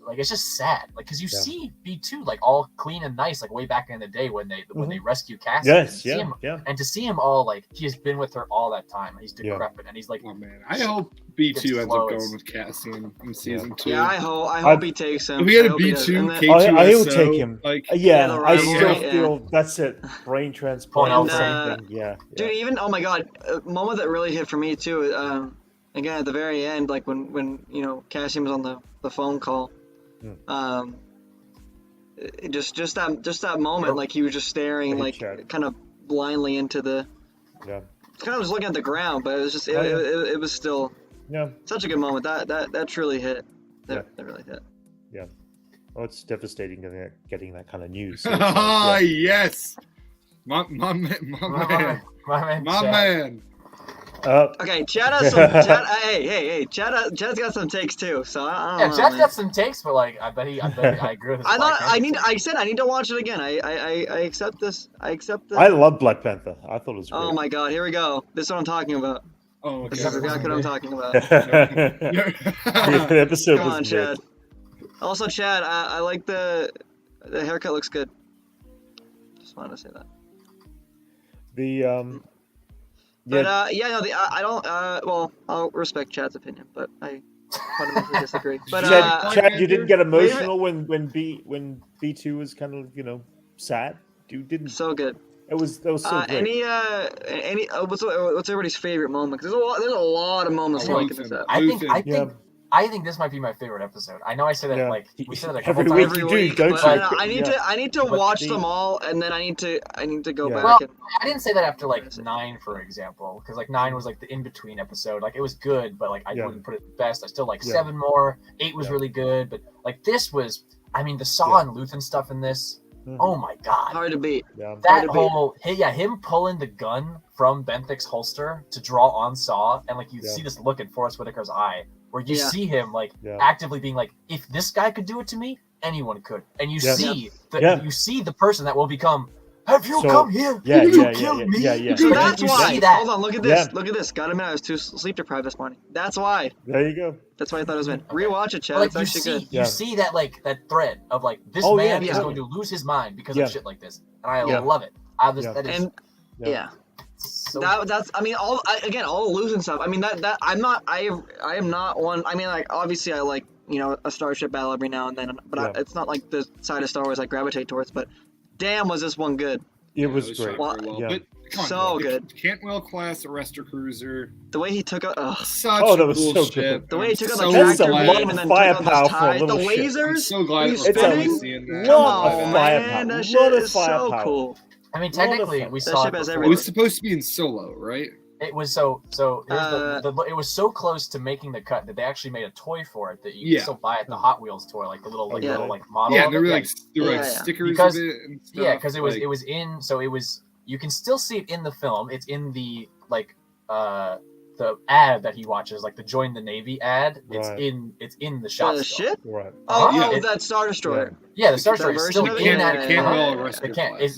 Like it's just sad, like because you Yeah. see B2 like all clean and nice, like way back in the day when they rescue Cassie. Yes. And Yeah. to see him all like he has been with her all that time, and he's decrepit, and he's like, Oh man, I hope B2 ends up going with Cassian in season 2. Yeah, I hope he takes him. If we had I a hope he does. B2 And then- K2SO, I will take him. Like, Yeah, the I rivalry, still yeah. feel that's it. Brain transplant. And, Same thing. Yeah. Dude, even oh my god, a moment that really hit for me too. Again at the very end, like when Cassian was on the phone call. Just that moment, like he was just staring, like kind of blindly into the. Yeah. Kind of just looking at the ground, but it was just it was still. Yeah. Such a good moment. That truly hit. That really hit. Yeah. Well, it's devastating getting that kind of news. So ah, yes, my man. Okay, Chad has some. Hey, Chad's got some takes too. So I don't know. Chad's man. got some takes, but like I bet I agree with his. I said I need to watch it again. I accept this. I accept this. I love Black Panther. I thought it was great. Oh my god, here we go. This is what I'm talking about. Oh, okay. I forgot what I'm talking about. The episode Come on, was Chad. mid. Also, Chad, I like the haircut looks good. Just wanted to say that. But I don't. Well, I'll respect Chad's opinion, but I fundamentally disagree. But Chad, you didn't get emotional when B2 was kind of sad. You didn't. So good. That was so great. What's everybody's favorite moment? Because there's a lot of moments like in this episode. I think this might be my favorite episode. I know I said it like we said it a couple every times. week you do, don't you? I need to watch them all, and then I need to go back. Well, I didn't say that after like 9, for example, because like 9 was like the in between episode. Like it was good, but like I wouldn't put it the best. I still like 7 more. 8 was really good, but like this was. I mean, the Saw and Luthen stuff in this. Mm-hmm. Oh my god, hard to beat. Yeah. That whole him pulling the gun from Benthick's holster to draw on Saw, and like you see this look in Forrest Whitaker's eye, where you see him like actively being like, if this guy could do it to me, anyone could. And you see you see the person that will become. Have you come here? You killed me. So that's why. Hold on, look at this. Look at this. Got a minute. I was too sleep deprived this morning. That's why. There you go. That's why I thought it was meant. Rewatch it, Chad. Like, it's actually good. You see that like that thread of like this man is going to lose his mind because of shit like this, and I love it. That is. So that's I mean all the losing stuff. I mean that I'm not I am not one. I mean like obviously I like a starship battle every now and then, but it's not like the side of Star Wars I gravitate towards. But damn, was this one good? It was great. Well, but so good. Cantwell class arrestor cruiser. The way he took out that was cool so ship. good. The way he took out so the tractor beam and then firepower took out for a the little ship. lasers. I'm so glad he's it's spinning. seeing that. Come on, man, that shit is so cool. I mean, technically, we saw it. It was supposed to be in Solo, right? It was so. It was so close to making the cut that they actually made a toy for it that you can still buy at the Hot Wheels toy, like the little model. Yeah, there were like stickers because, of it and stuff. Yeah, because it was in. So it was. You can still see it in the film. It's in the the ad that he watches, like the Join the Navy ad. It's in the shot. The ship? Right. That Star Destroyer. Yeah, the Star Destroyer is still in that.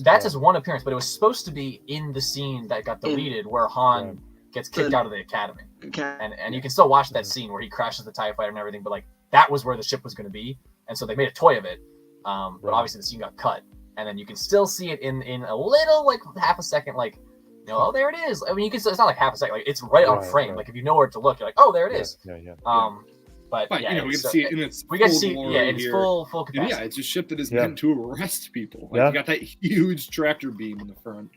That's his one appearance, but it was supposed to be in the scene that got deleted where Han gets kicked out of the academy. And you can still watch that scene where he crashes the TIE fighter and everything, but like that was where the ship was going to be, and so they made a toy of it. But obviously the scene got cut, and then you can still see it in a little like half a second, like. Oh, there it is. I mean, you can. It's not like half a second. Like it's right on frame. Like if you know where to look, you're like, oh, there it is. But yeah, we get to see it in its full capacity. Yeah, it's a ship that is meant to arrest people. Like you got that huge tractor beam in the front.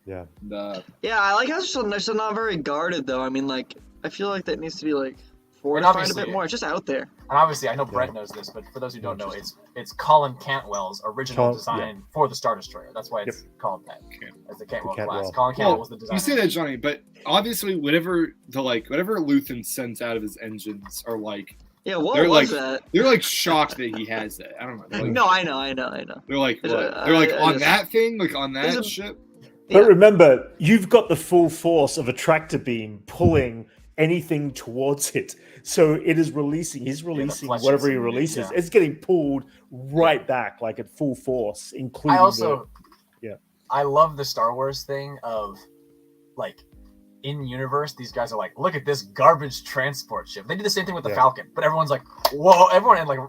Yeah. I like how they're still not very guarded though. I mean, like I feel like that needs to be like fortified a bit more. It's just out there. And obviously, I know Brett knows this, but for those who don't know, it's Colin Cantwell's original design for the Star Destroyer. That's why it's called that. It's the Cantwell class. Colin Cantwell was the designer. You say that, Johnny, but obviously, whatever Luthen sends out of his engines are like. Yeah, what was that? They're like shocked that he has that. I don't know. Like, no, I know. They're like, what? They're like on that thing, like on that ship. But remember, you've got the full force of a tractor beam pulling anything towards it. So it is releasing. He's releasing whatever he releases. Yeah. It's getting pulled right back, like at full force, including. I love the Star Wars thing of, like, in universe, these guys are like, look at this garbage transport ship. They did the same thing with the Falcon, but everyone's like, whoa! Everyone in like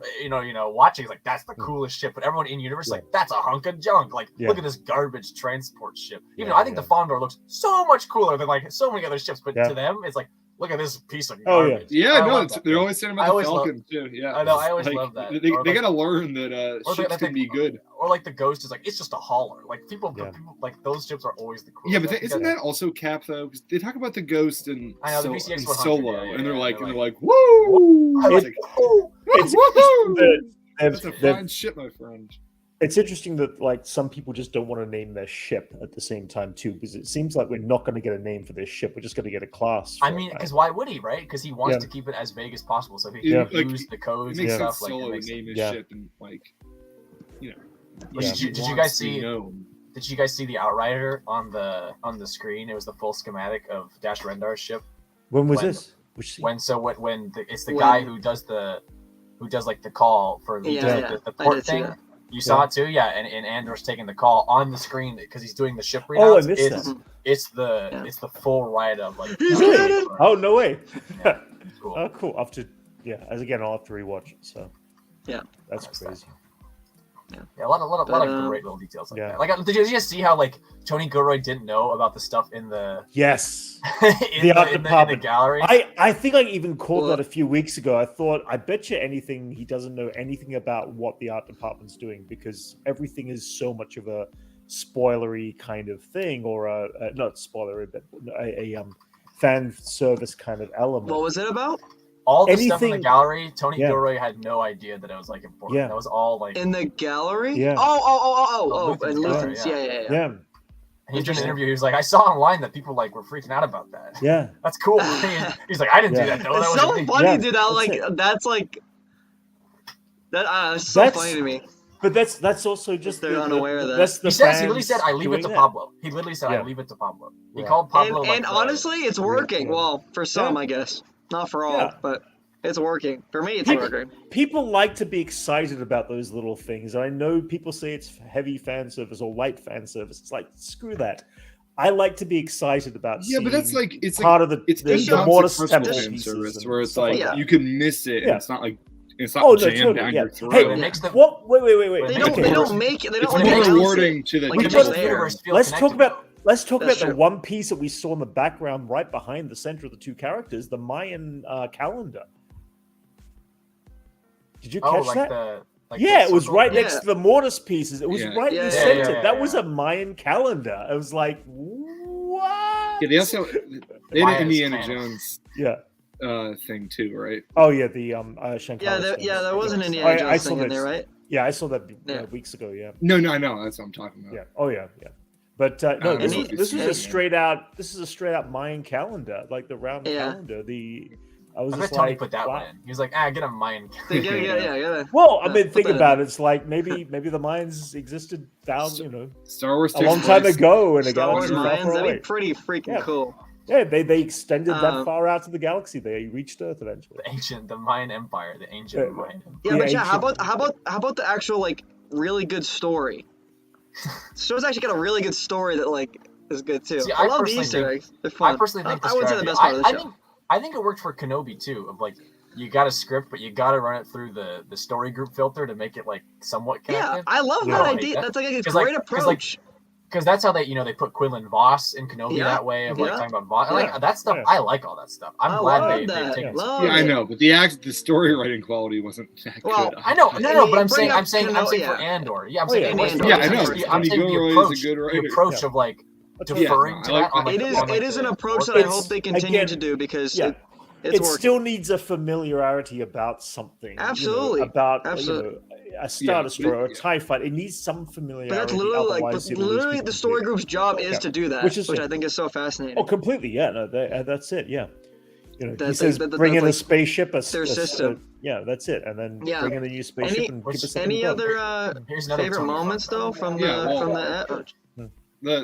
watching is like, that's the coolest ship. But everyone in universe is like, that's a hunk of junk. Like, look at this garbage transport ship. Even though I think the Fondor looks so much cooler than like so many other ships, but to them, it's like, look at this piece of garbage. They're always saying about the Falcon too. Yeah, I know. I always love that. They gotta learn that ships can be good. Or like the Ghost is like, it's just a hauler. Like people like those ships are always the coolest. Yeah, but isn't that also Cap though? Because they talk about the Ghost and Solo, and they're like, woo! That's a fine ship, my friend. It's interesting that like some people just don't want to name their ship at the same time too, because it seems like we're not going to get a name for this ship. We're just going to get a class. I mean, because why would he, right? Because he wants to keep it as vague as possible, so he can use the codes and stuff. Solo like name his ship and like, Did you guys see? Did you guys see the Outrider on the screen? It was the full schematic of Dash Rendar's ship. When was this? It's the guy who does like the call for the port thing. You saw it too, and Andor's taking the call on the screen because he's doing the ship readouts. Oh, I missed that. It's the full ride of like. Really? Oh, no way! Yeah, cool. Oh, cool. I'll have to rewatch it. So that's crazy. Yeah, a lot of great little details like that. Like, did you just see how like Tony Gilroy didn't know about the stuff in the in the gallery? I think I even called that a few weeks ago. I thought, I bet you anything he doesn't know anything about what the art department's doing, because everything is so much of a spoilery kind of thing, or not spoilery, but a fan service kind of element. What was it about? All the stuff in the gallery, Tony Gilroy had no idea that it was like important. That was all like in the gallery. And Luthen's. Yeah. And he's doing an interview. He was like, I saw online that people like were freaking out about that. Yeah, that's cool. He's like, I didn't do that though. It's so funny, dude. That's like that. It's so funny to me. But that's also just they're unaware of that. He literally said, "I leave it to Pablo." He literally said, "I leave it to Pablo." He called Pablo. And honestly, it's working. Well, for some, I guess. Not for all, but it's working. For me, it's working. People like to be excited about those little things. I know people say it's heavy fan service or light fan service. It's like, screw that. I like to be excited about but that's like, it's part like, of the Mortis Temple fan service where it's like, you can miss it. And it's not like, it's not jammed down your throat. Hey, what? Wait. They don't make it. They don't. It's more rewarding to the universe. Let's talk about the one piece that we saw in the background right behind the center of the two characters, the Mayan calendar. Did you catch that? It was right next to the Mortis pieces. It was right in the center. That was a Mayan calendar. I was like, what? Yeah, they had an Indiana Jones thing too, right? Oh yeah, the Shankar. There was an Indiana Jones thing in there, right? Yeah, I saw that weeks ago. Yeah. No, I know. That's what I'm talking about. Yeah. Oh yeah. But this is a straight out Mayan calendar, like the round calendar. I bet Tony put that one in. He was like, get a Mayan calendar. Well, I mean, think about it. It's like maybe the Mayans existed Star Wars a long time ago in a Star Wars galaxy Mayans. That'd be pretty freaking cool. Yeah, they extended that far out to the galaxy. They reached Earth eventually. The Mayan Empire, the ancient Mayan Empire. Yeah, but how about the actual like really good story? The show's actually got a really good story that like is good too. See, I love the Easter eggs. They're fun. I personally think I would say the best part of the show. I think it worked for Kenobi too. Of like, you got a script, but you got to run it through the story group filter to make it like somewhat connected. Yeah, I love that idea. That's like a great approach. Because that's how they put Quinlan Voss in Kenobi that way of like talking about Voss. Like that stuff. I like all that stuff. I'm glad they take it. I know, but the story writing quality wasn't that good. I know, but I'm saying for Andor. Yeah, I'm saying I know. I'm saying the approach of like deferring to that. It is an approach that I hope they continue to do because it still needs a familiarity about something. Absolutely. About a Star Destroyer or a TIE fighter. It needs some familiarity. But that's literally the story group's job is to do that, which I think is so fascinating. Oh, completely. Yeah, no, that's it. Yeah. He says, bring in a spaceship, their system. That's it. And then bring in a new spaceship and give us any other favorite moments, though, from the The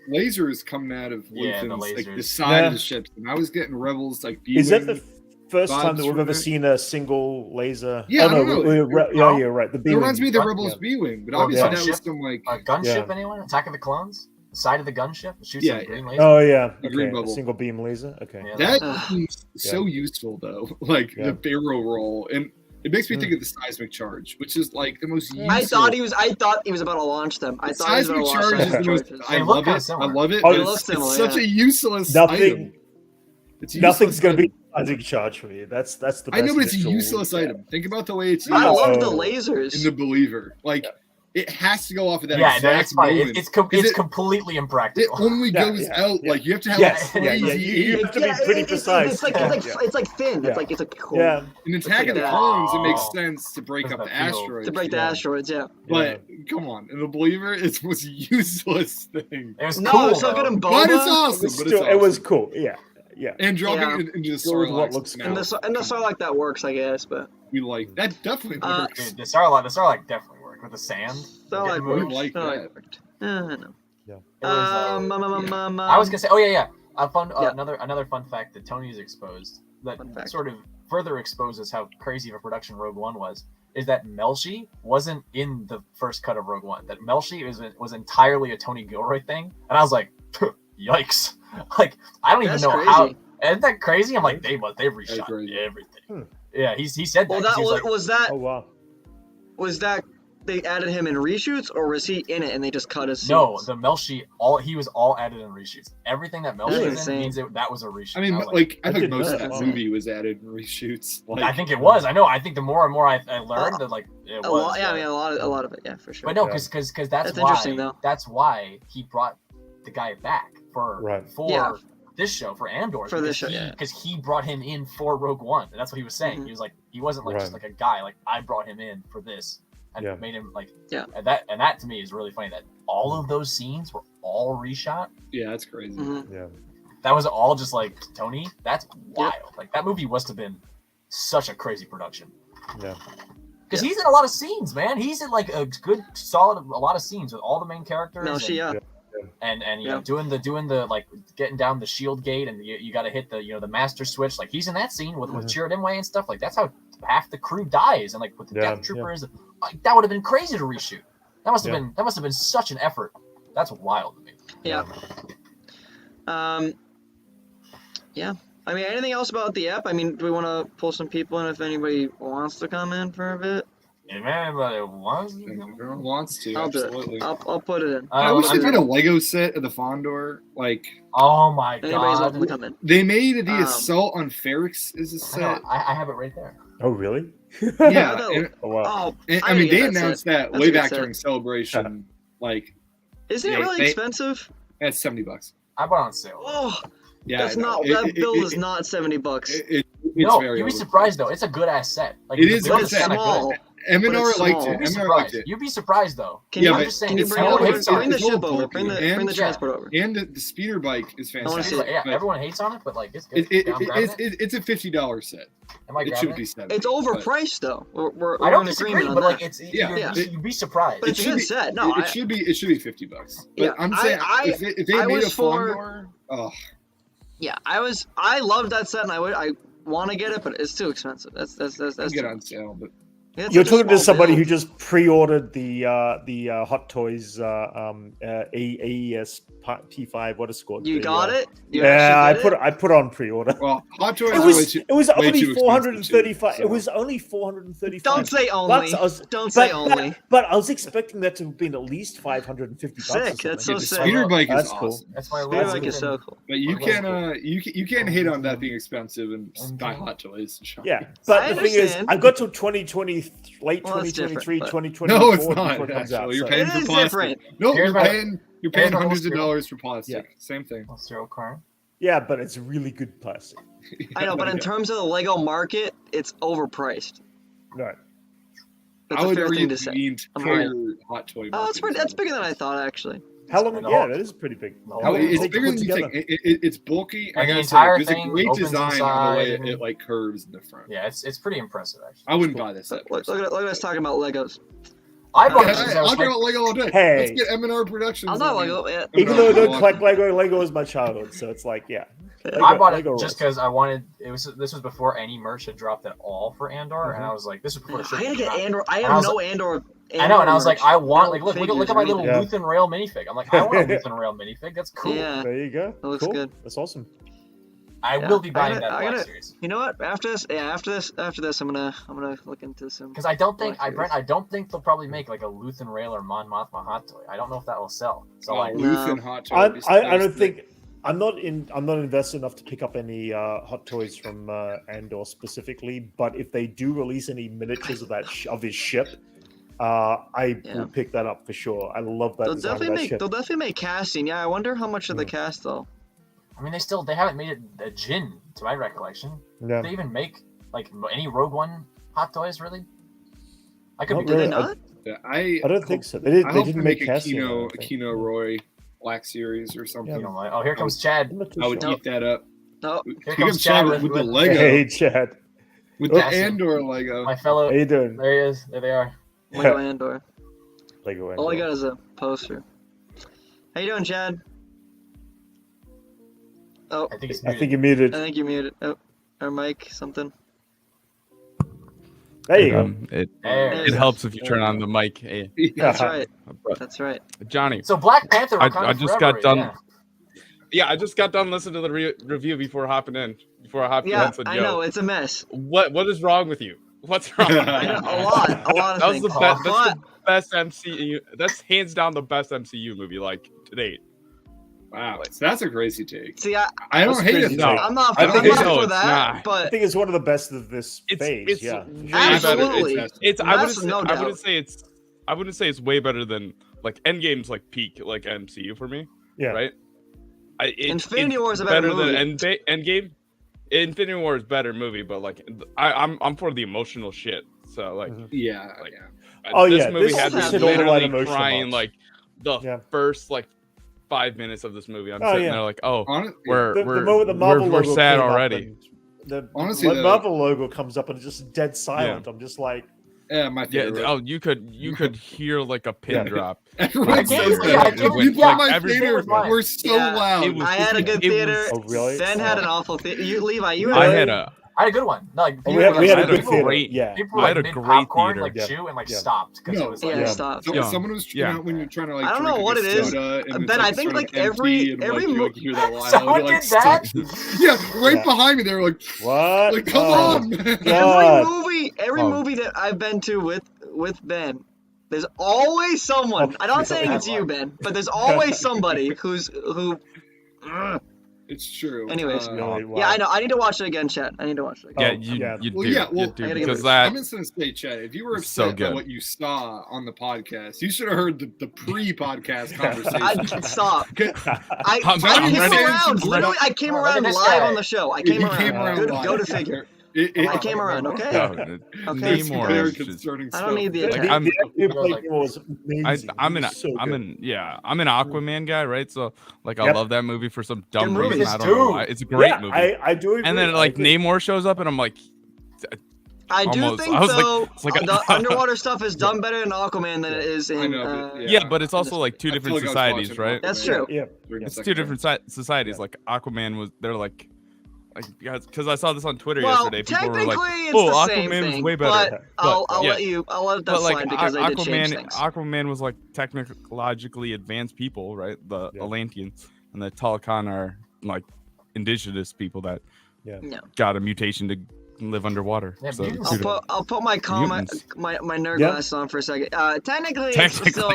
lasers coming out of Luthens, like the side of the ships, and I was getting Rebels like. Is that the first time that we've ever seen a single laser? Yeah, I don't know. You're right. The B-wing. It reminds me of the Rebels B-wing, but obviously that was some like a gunship. Anyone? Attack of the Clones? The side of the gunship shoots a green laser. Oh yeah, the green bubble. A single beam laser. Okay, that seems so useful though. Like the barrel roll and. It makes me think of the seismic charge, which is like the most. I thought he was about to launch them. I thought seismic charge is the most. I love it. I love it. It's such a useless item. Nothing's going to be seismic charge for you. That's the. Best I know, but it's a useless item. Think about the way it's used. I love the lasers in the Believer. Like it has to go off of that. Exact moment. It's completely impractical. It only goes out. Like you have to have crazy. You have to be pretty precise. It's like thin. It's like cool. Yeah. In Attack of the Clones, it makes sense to break up the asteroids. To break the asteroids, But come on, in the Believer, it's the most useless thing. It was cool. So good in Boba. But it's awesome. It was cool. Yeah. And dropping it into the Sarlacc looks and the Sarlacc that works, I guess, but we like that definitely works. The Sarlacc definitely. With the sand, I like that. No. Yeah. I was gonna say, another fun fact that Tony's exposed that sort of further exposes how crazy of a production Rogue One was. Is that Melshi wasn't in the first cut of Rogue One? That Melshi was entirely a Tony Gilroy thing, and I was like, yikes! Like I don't even know how. Isn't that crazy? I'm like, they've reshot everything. Yeah, he said that. Well, was that? Oh wow. Was that? They added him in reshoots, or was he in it and they just cut his scenes? No, the Melshi, he was all added in reshoots. Everything that Melshi was in means that was a reshoot. I mean, I think most of that movie was added in reshoots. I think it was. I know. I think the more and more I learned that it was. A lot of it, yeah, for sure. But no, because that's why. Interesting, though. That's why he brought the guy back for this show, for Andor. For this show, because he brought him in for Rogue One. And that's what he was saying. He was like, he wasn't just like a guy. Like I brought him in for this. And made him and that to me is really funny that all of those scenes were all reshot. Yeah, that's crazy. Yeah, that was all just like Tony. That's wild. Like that movie must have been such a crazy production. Yeah, because he's in a lot of scenes, man. He's in like a good solid a lot of scenes with all the main characters. And you know doing the like getting down the shield gate and you got to hit the master switch. Like he's in that scene with Chirrut Imwe and stuff. Like that's how half the crew dies and like with the Death Troopers. Like, that would have been crazy to reshoot. That must have been such an effort. That's wild to me. Yeah. I mean, anything else about the app? I mean, do we want to pull some people in if anybody wants to come in for a bit? If anybody wants to, absolutely. I'll put it in. I wish they made a Lego set of the Fondor. Like, oh my god, anybody's welcome to come in. They made the Assault on Ferrix is a set. I have it right there. Oh really? Yeah. Wow. I mean, they announced that way back during Celebration. Like, isn't it really expensive? It's $70. I bought it on sale. Oh, yeah. That's not that bill is not $70. No, you'd be surprised though. It's a good ass set. Like it is kind of small. Eminor liked it. You'd be surprised though. Can you bring the ship over? Bring the transport over. And the speeder bike is fantastic. Everyone hates on it, but like it's good. It's a $50 set. It should be $70. It's overpriced though. I don't disagree, but like you'd be surprised. But it's a good set. No, it should be $50. But I'm saying if they made a Fondor, yeah, I loved that set, and I want to get it, but it's too expensive. That's get on sale, but. You're talking to somebody who just pre-ordered the Hot Toys AES P5. What is it called? You got it? I put on pre-order. Well, Hot Toys. It was only 435. It was only 435. Don't say only. Don't say only. But I was expecting that to have been at least $550. Sick. That's so sick. The speeder bike is cool. Awesome. That's my speeder bike is so cool. But you can't hate on that being expensive and buy Hot Toys. Yeah, but the thing is, I've got till 2020. Late 2023, 2024. No, it's not. Actually, you're paying for plastic. No, you're You're paying Andor hundreds of zero. dollars for plastic. Same thing. Zero car. Yeah, but it's really good plastic. I know, but in terms of the Lego market, it's overpriced. Right. That's I a would fair argue thing to the say. entire hot toy. Oh, that's bigger than I thought, actually. How long? And Yeah, all- that is pretty big. It's They bigger put than you think. together. It's bulky. And the gotta entire there's a thing great opens design on the way inside. it like curves in the front. Yeah, it's pretty impressive actually. I wouldn't buy this. Look at us talking about Legos. I bought Yeah, it because I was I'll like, go Lego all day. Hey. Let's get M&R Productions. I'm not Lego. Yeah. Even though I don't collect Lego, Lego is my childhood, so it's like, yeah. I bought it Lego just rules. because I wanted. This was before any merch had dropped at all for Andor, and I was like, this was before the show I gotta came get out. Andor. I And I have was no Andor. I know, and I was like, merch. I want No look figures at my or little anything. Luthen Rail minifig. I'm like, I want a Luthen Rail minifig. That's cool. Yeah. There you go. That looks Cool. good. That's awesome. I Yeah, will be I buying gotta- that I Black gotta- Series You know what? After this, I'm gonna look into some. because I don't think Black Brent, I don't think they'll probably make like a Luthen Rail or Mon Mothma hot toy. I don't know if that will sell. So like, Luthen hot toy. I don't think I'm not invested enough to pick up any hot toys from Andor specifically. But if they do release any miniatures of that of his ship, I will pick that up for sure. I love that. They'll design of definitely that make. ship. They'll definitely make casting. Yeah, I wonder how much of the cast though. I mean, they haven't made it a Jin to my recollection. Yeah. Did they even make like any Rogue One hot toys really? I could Not be Did really. they not? I don't think so. They I hope didn't they make a casting. I Kino, don't a think. Kino Roy Black Series or something. You know, like, oh, here comes Chad. I'm not too I would sure. eat that up. No. Here Here comes comes Chad Chad with the with Lego, Hey, Chad. with the Awesome. Andor Lego. My fellow. How you doing? There he is. There they are. Lego Andor. Lego. All I Andor. got is a poster. How you doing, Chad? Oh, I think he's I muted. think you muted. I think you muted. Oh, or Mike something. There you go. There It you go. helps if you turn on the mic. Hey, That's right. but That's right. Johnny. So Black Panther. I just got done. Yeah. Yeah, I just got done listening to the review before hopping in. Before I hopped in Yeah, and said, I "Yo, know it's a mess. what is wrong with you? What's wrong?" I know, a lot of That was things. the best. But That's the best MCU. That's hands down the best MCU movie like to date. Wow, so that's a crazy take. see, I don't That's hate crazy. it. No. though. I'm not. I I'm think not no, for it's that. not. I But think it's one of the best of this phase. It's Yeah. way Absolutely. better. It's I That's wouldn't, no I wouldn't doubt. say it's. I wouldn't say it's way better than like Endgame's like peak like MCU for me. Yeah. Right. Infinity it's War is a better movie. than Endgame. Infinity War is better movie, but like I'm for the emotional shit. So like, Yeah, Like, yeah. Oh, this yeah, movie this had me hit all the right literally emotional crying marks. like the Yeah. first like 5 minutes of this movie. I'm Oh, sitting yeah. there like, oh, Honestly, we're The moment the we're Marvel we're logo sad came up already. and the Honestly, when though- Marvel logo comes up and it's just dead silent. I'm just like, yeah, my Yeah. favorite. Oh, you could hear like a pin Yeah. drop. Everyone I says gave- that. yeah, I The gave- people yeah, in my every- theater mine. were so Yeah, loud. It was- I had a good it was- theater. oh really? Ben had an awful theater. You, Levi, you I had. had a I had a good one. No, like, Oh, people we had were, a like, good people theater. were- Yeah. People I were had a like, mid great popcorn, theater. like Yeah. chew and like Yeah. stopped because No. it was Yeah, like it stopped. So, Yeah. someone was Yeah. out when you're trying to like. I don't know drink what a it is, soda, and Ben, it's, I think, sort of like, every- empty and, every like, you, mo- like, hear that loud, Someone like, did that? Yeah, right Yeah. behind me. They were like, What? like come Oh, on, man. God. Every Oh. movie that I've been to with Ben, there's always someone. I'm not saying it's you, Ben, but there's always somebody who. It's true. Anyways. Really? Wow. Yeah, I know. I need to watch it again, Chad. I need to watch it yeah, again. you yeah. you Well, do, yeah, well, you do I gotta give because it- that I'm just gonna say, Chad, if you were It's so upset by good. what you saw on the podcast, you should have heard the pre-podcast conversation. I stop. I I'm came ready. around. Literally, I came Oh, look at around this live guy. on the show. I You came around. Good, live. go to figure. It, I came around. Okay. no, Okay. it's Namor very is just- concerning I stuff. don't need the The- Like, attention. I'm- the active Like- play was amazing. I'm It an was so I'm good. an yeah I'm an Aquaman guy, right? So like I Yep. love that movie for some dumb movie. reason. Yes, I don't know dude. why. It's a great Yeah, movie. I do agree. And then I like agree. Namor shows up, and I'm like, I do almost- think I was like- though it's like a- the underwater stuff is done better in Aquaman than it is in. I know, but, yeah, but it's also this- like two I feel different like I was societies, watching right? That's Aquaman true. Yeah. during the It's two second different societies. Yeah. Like Aquaman was, they're like because I saw this on Twitter Well, yesterday. People were technically, like, it's "Oh, the same Aquaman was thing, way better." but I'll yeah. let that But like slide because they did change things. Aquaman was like technologically advanced people, right? The Yeah. Atlanteans and the Talakan are like indigenous people that Yeah. got a mutation to live underwater. Yeah, So mutants. dude, I'll put my comment Mutants. my nerd Yeah. glasses on for a second. Technically, it's Technically. still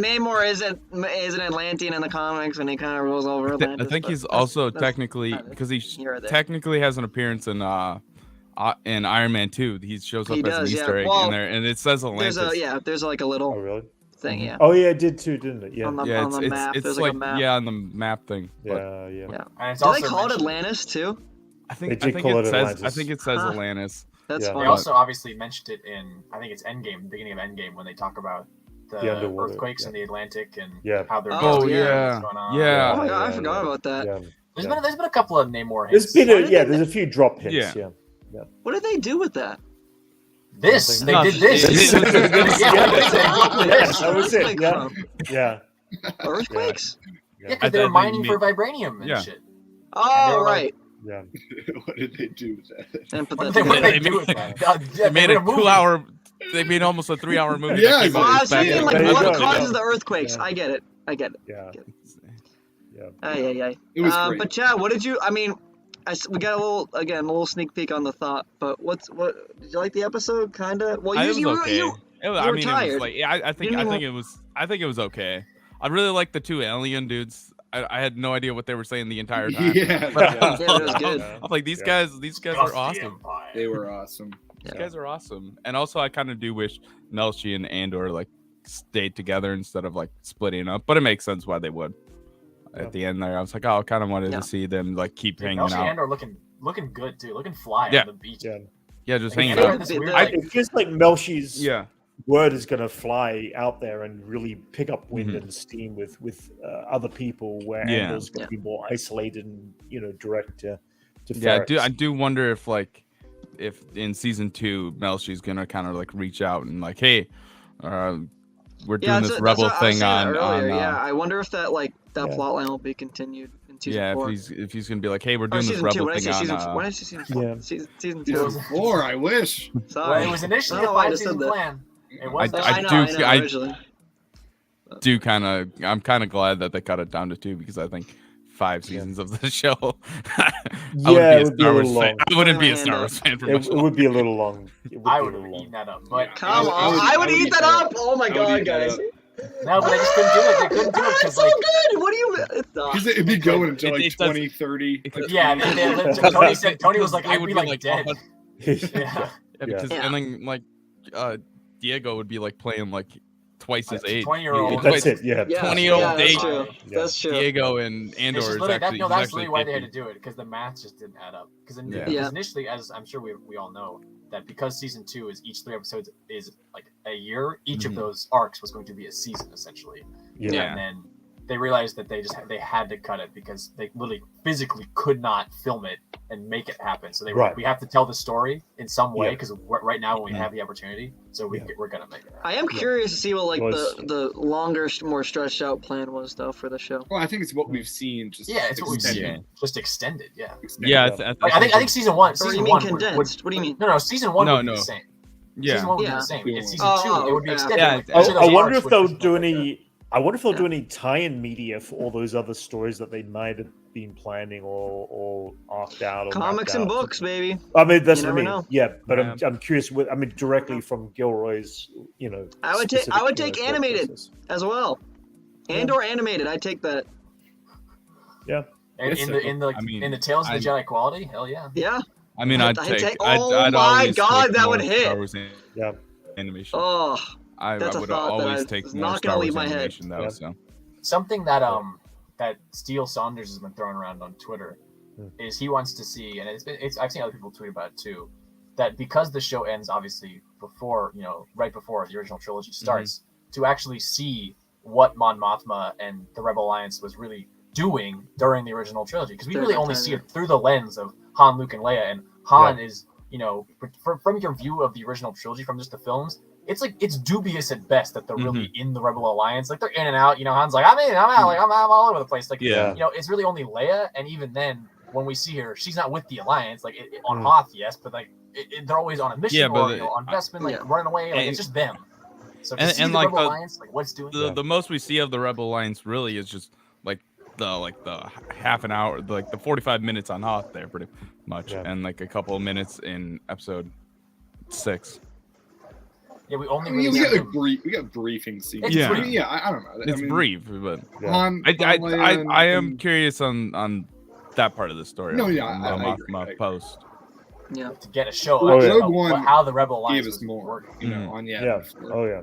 Namor isn't Atlantean in the comics, and he kind of rules over I Atlantis. think but he's that's- also that's technically neither because he here or there. technically has an appearance in Iron Man 2. He shows up He as an does, yeah. Easter egg Well, in there, and it says Atlantis. there's like a Oh little really? thing. Yeah. Oh yeah, it did too, didn't it? Yeah. On the map. It's There's like a map. yeah, on the map thing. Yeah. And it's Do also they call it mentioned- Atlantis too? I think They did call it says Atlantis. I think it says Huh. Atlantis. That's Yeah. They funny. also obviously mentioned it in, I think it's Endgame, the beginning of Endgame, when they talk about the underwater, earthquakes in the Atlantic and Yeah. how they're Oh, investigating yeah. what's going on. Yeah. Oh yeah, I yeah, forgot yeah. about that. Yeah. There's been a couple of Namor There's hints. been Why did they- there's a few drop hints. Yeah. What did they do with that? This they Nothing. did this. They- they- That was it. Like, Yeah. Yeah. Earthquakes? Yeah, because I they were think mining they- for vibranium and Yeah. shit. Oh, were like- right. Yeah. What did they do with that? And put What that did together. they They do made- with that? They made a movie. 2-hour. They made almost a 3-hour movie. Yeah, that came Oh, out I was back thinking in- like There you what go, causes yeah. the earthquakes. Yeah. I get it. Yeah. Ay. It was great. But Chad, what did you? I mean, we got a little sneak peek on the thought. But what did you like the episode? Kinda. Well, It was okay. you It was, you I were mean, it tired. was like I think it was okay. I really liked the 2 alien dudes. I had no idea what they were saying the entire time. Yeah, But Yeah, it was good. I'm like these Yeah. guys are Trust the awesome. Empire. they were awesome. These Yeah. guys are awesome. And also I kind of do wish Melshi and Andor like stayed together instead of like splitting up. But it makes sense why they would. At the end there, I was like, oh, I kind of wanted Yeah. to see them like keep Dude, hanging Melshi and out. Andor looking good too, looking fly Yeah. on the beach. Yeah. Yeah, just Like, hanging they're out. in this I- weird, I- like, It feels like Melshi's Yeah. word is going to fly out there and really pick up wind Mhm. and steam with other people, where Yeah. Andor's going to be more isolated and direct to Yeah, Ferrix. I do wonder if in season 2 Melshi's gonna kind of like reach out and like, hey, we're doing this rebel what I was thing saying on earlier. Yeah, I wonder if that Yeah. plot line will be continued in season yeah, 4. if he's gonna be like, hey, we're Or doing this season 2. rebel When I thing say season, on when I say season 4, Yeah. season It 2. was- 4, I wish. well, Sorry. it was initially I don't a know why I just 5-season said that. plan. It was. I know do- I- originally. I'm kind of glad that they cut it down to 2 because I think 5 seasons of the show. Yeah, it would be a little fan. long. I wouldn't be a And, Star Wars fan for It, much it would be a little long. I would have eaten that up, but Yeah. Come I on, would- I would I would eat that up. Oh my I would god, eat that guys. up. no, but they just couldn't do it. They couldn't do it It's because so like good. What do you? It's not. Because it'd be going until It- like it does- 2030. yeah, Tony was like, They I'd would be like dead. Yeah. Yeah, because Yeah. and then like Diego would be like playing like twice his age. 20-year-old. That's it. Yeah. Yeah, 20-year-old yeah, that's date. true. Yeah. That's true. Diego and Andor It's just is literally, actually that's he's literally why they had to 50. do it because the math just didn't add up. Because Yeah. Yeah. initially, as I'm sure we all know, that because season 2 is each 3 episodes is like a year, each of Mhm. those arcs was going to be a season essentially. Yeah. And then they realized that they had to cut it because they literally physically could not film it and make it happen. So they were like, Right. we have to tell the story in some way Yeah. because right now when we Mhm. have the opportunity, so Yeah. we're gonna make it happen. I am curious to see what like Was- the longer, more stretched out plan was though for the show. Well, I think it's what we've seen. Just Yeah, it's what we've extended. seen, just extended. Yeah. Extended. Yeah, I think season one. Or Season you mean one condensed? What do you mean? No, season one No, would be no. the same. yeah. Season one would be Yeah. the same. In season Oh, 2, it would be yeah. extended. Yeah, like, I- each of I those wonder arcs if would they'll just do look like any. I wonder if they'll do Yeah. any tie-in media for all those other stories that they might have been planning or arced out. Or Comics mapped and out. books, baby. I mean, that's You what I never mean. know. Yeah, but Yeah. I'm curious. I mean, directly from Gilroy's, I would take specific, take thought animated process. as well. Andor animated. I take that. Yeah. And Yes, in the I mean, in the Tales of the Jedi quality, hell yeah. Yeah. I mean, I'd I'd take. oh I'd my always God, take that more would hit. Star Wars Yeah. animation. Oh, I that's a would thought that always I take was more not Star gonna Wars leave my head. animation though. Yeah. So Something that that Steele Saunders has been throwing around on Twitter is he wants to see, and it's I've seen other people tweet about it too, that because the show ends obviously before right before the original trilogy starts, to actually see what Mon Mothma and the Rebel Alliance was really doing during the original trilogy, because we During really that only time, see yeah. it through the lens of Han, Luke, and Leia, and Han is from your view of the original trilogy from just the films. It's like it's dubious at best that they're really in the Rebel Alliance. Like they're in and out. Han's like I'm in, I'm out, like I'm all over the place. Like Yeah. it's really only Leia, and even then, when we see her, she's not with the Alliance. Like on Mm. Hoth, yes, but like they're always on a mission Yeah, but or on Bespin, like yeah. running away. Like And- it's just them. So to and- see and the like Rebel the- Alliance, like what's doing. the most we see of the Rebel Alliance really is just like the half an hour, like the 45 minutes on Hoth there, pretty much, Yeah. and like a couple of minutes in episode 6. Yeah, we only I mean, really we see got them. we got briefing scenes. It's Yeah. I mean, I don't know. It's I mean, brief, but Yeah. Han, I Leia, I am and- curious on that part of the story. No, on yeah, the I agree, Mothma I agree. post. yeah. To get a show Rogue about One how the Rebel Alliance gave us was more. working. You know, on Yeah. Oh yeah.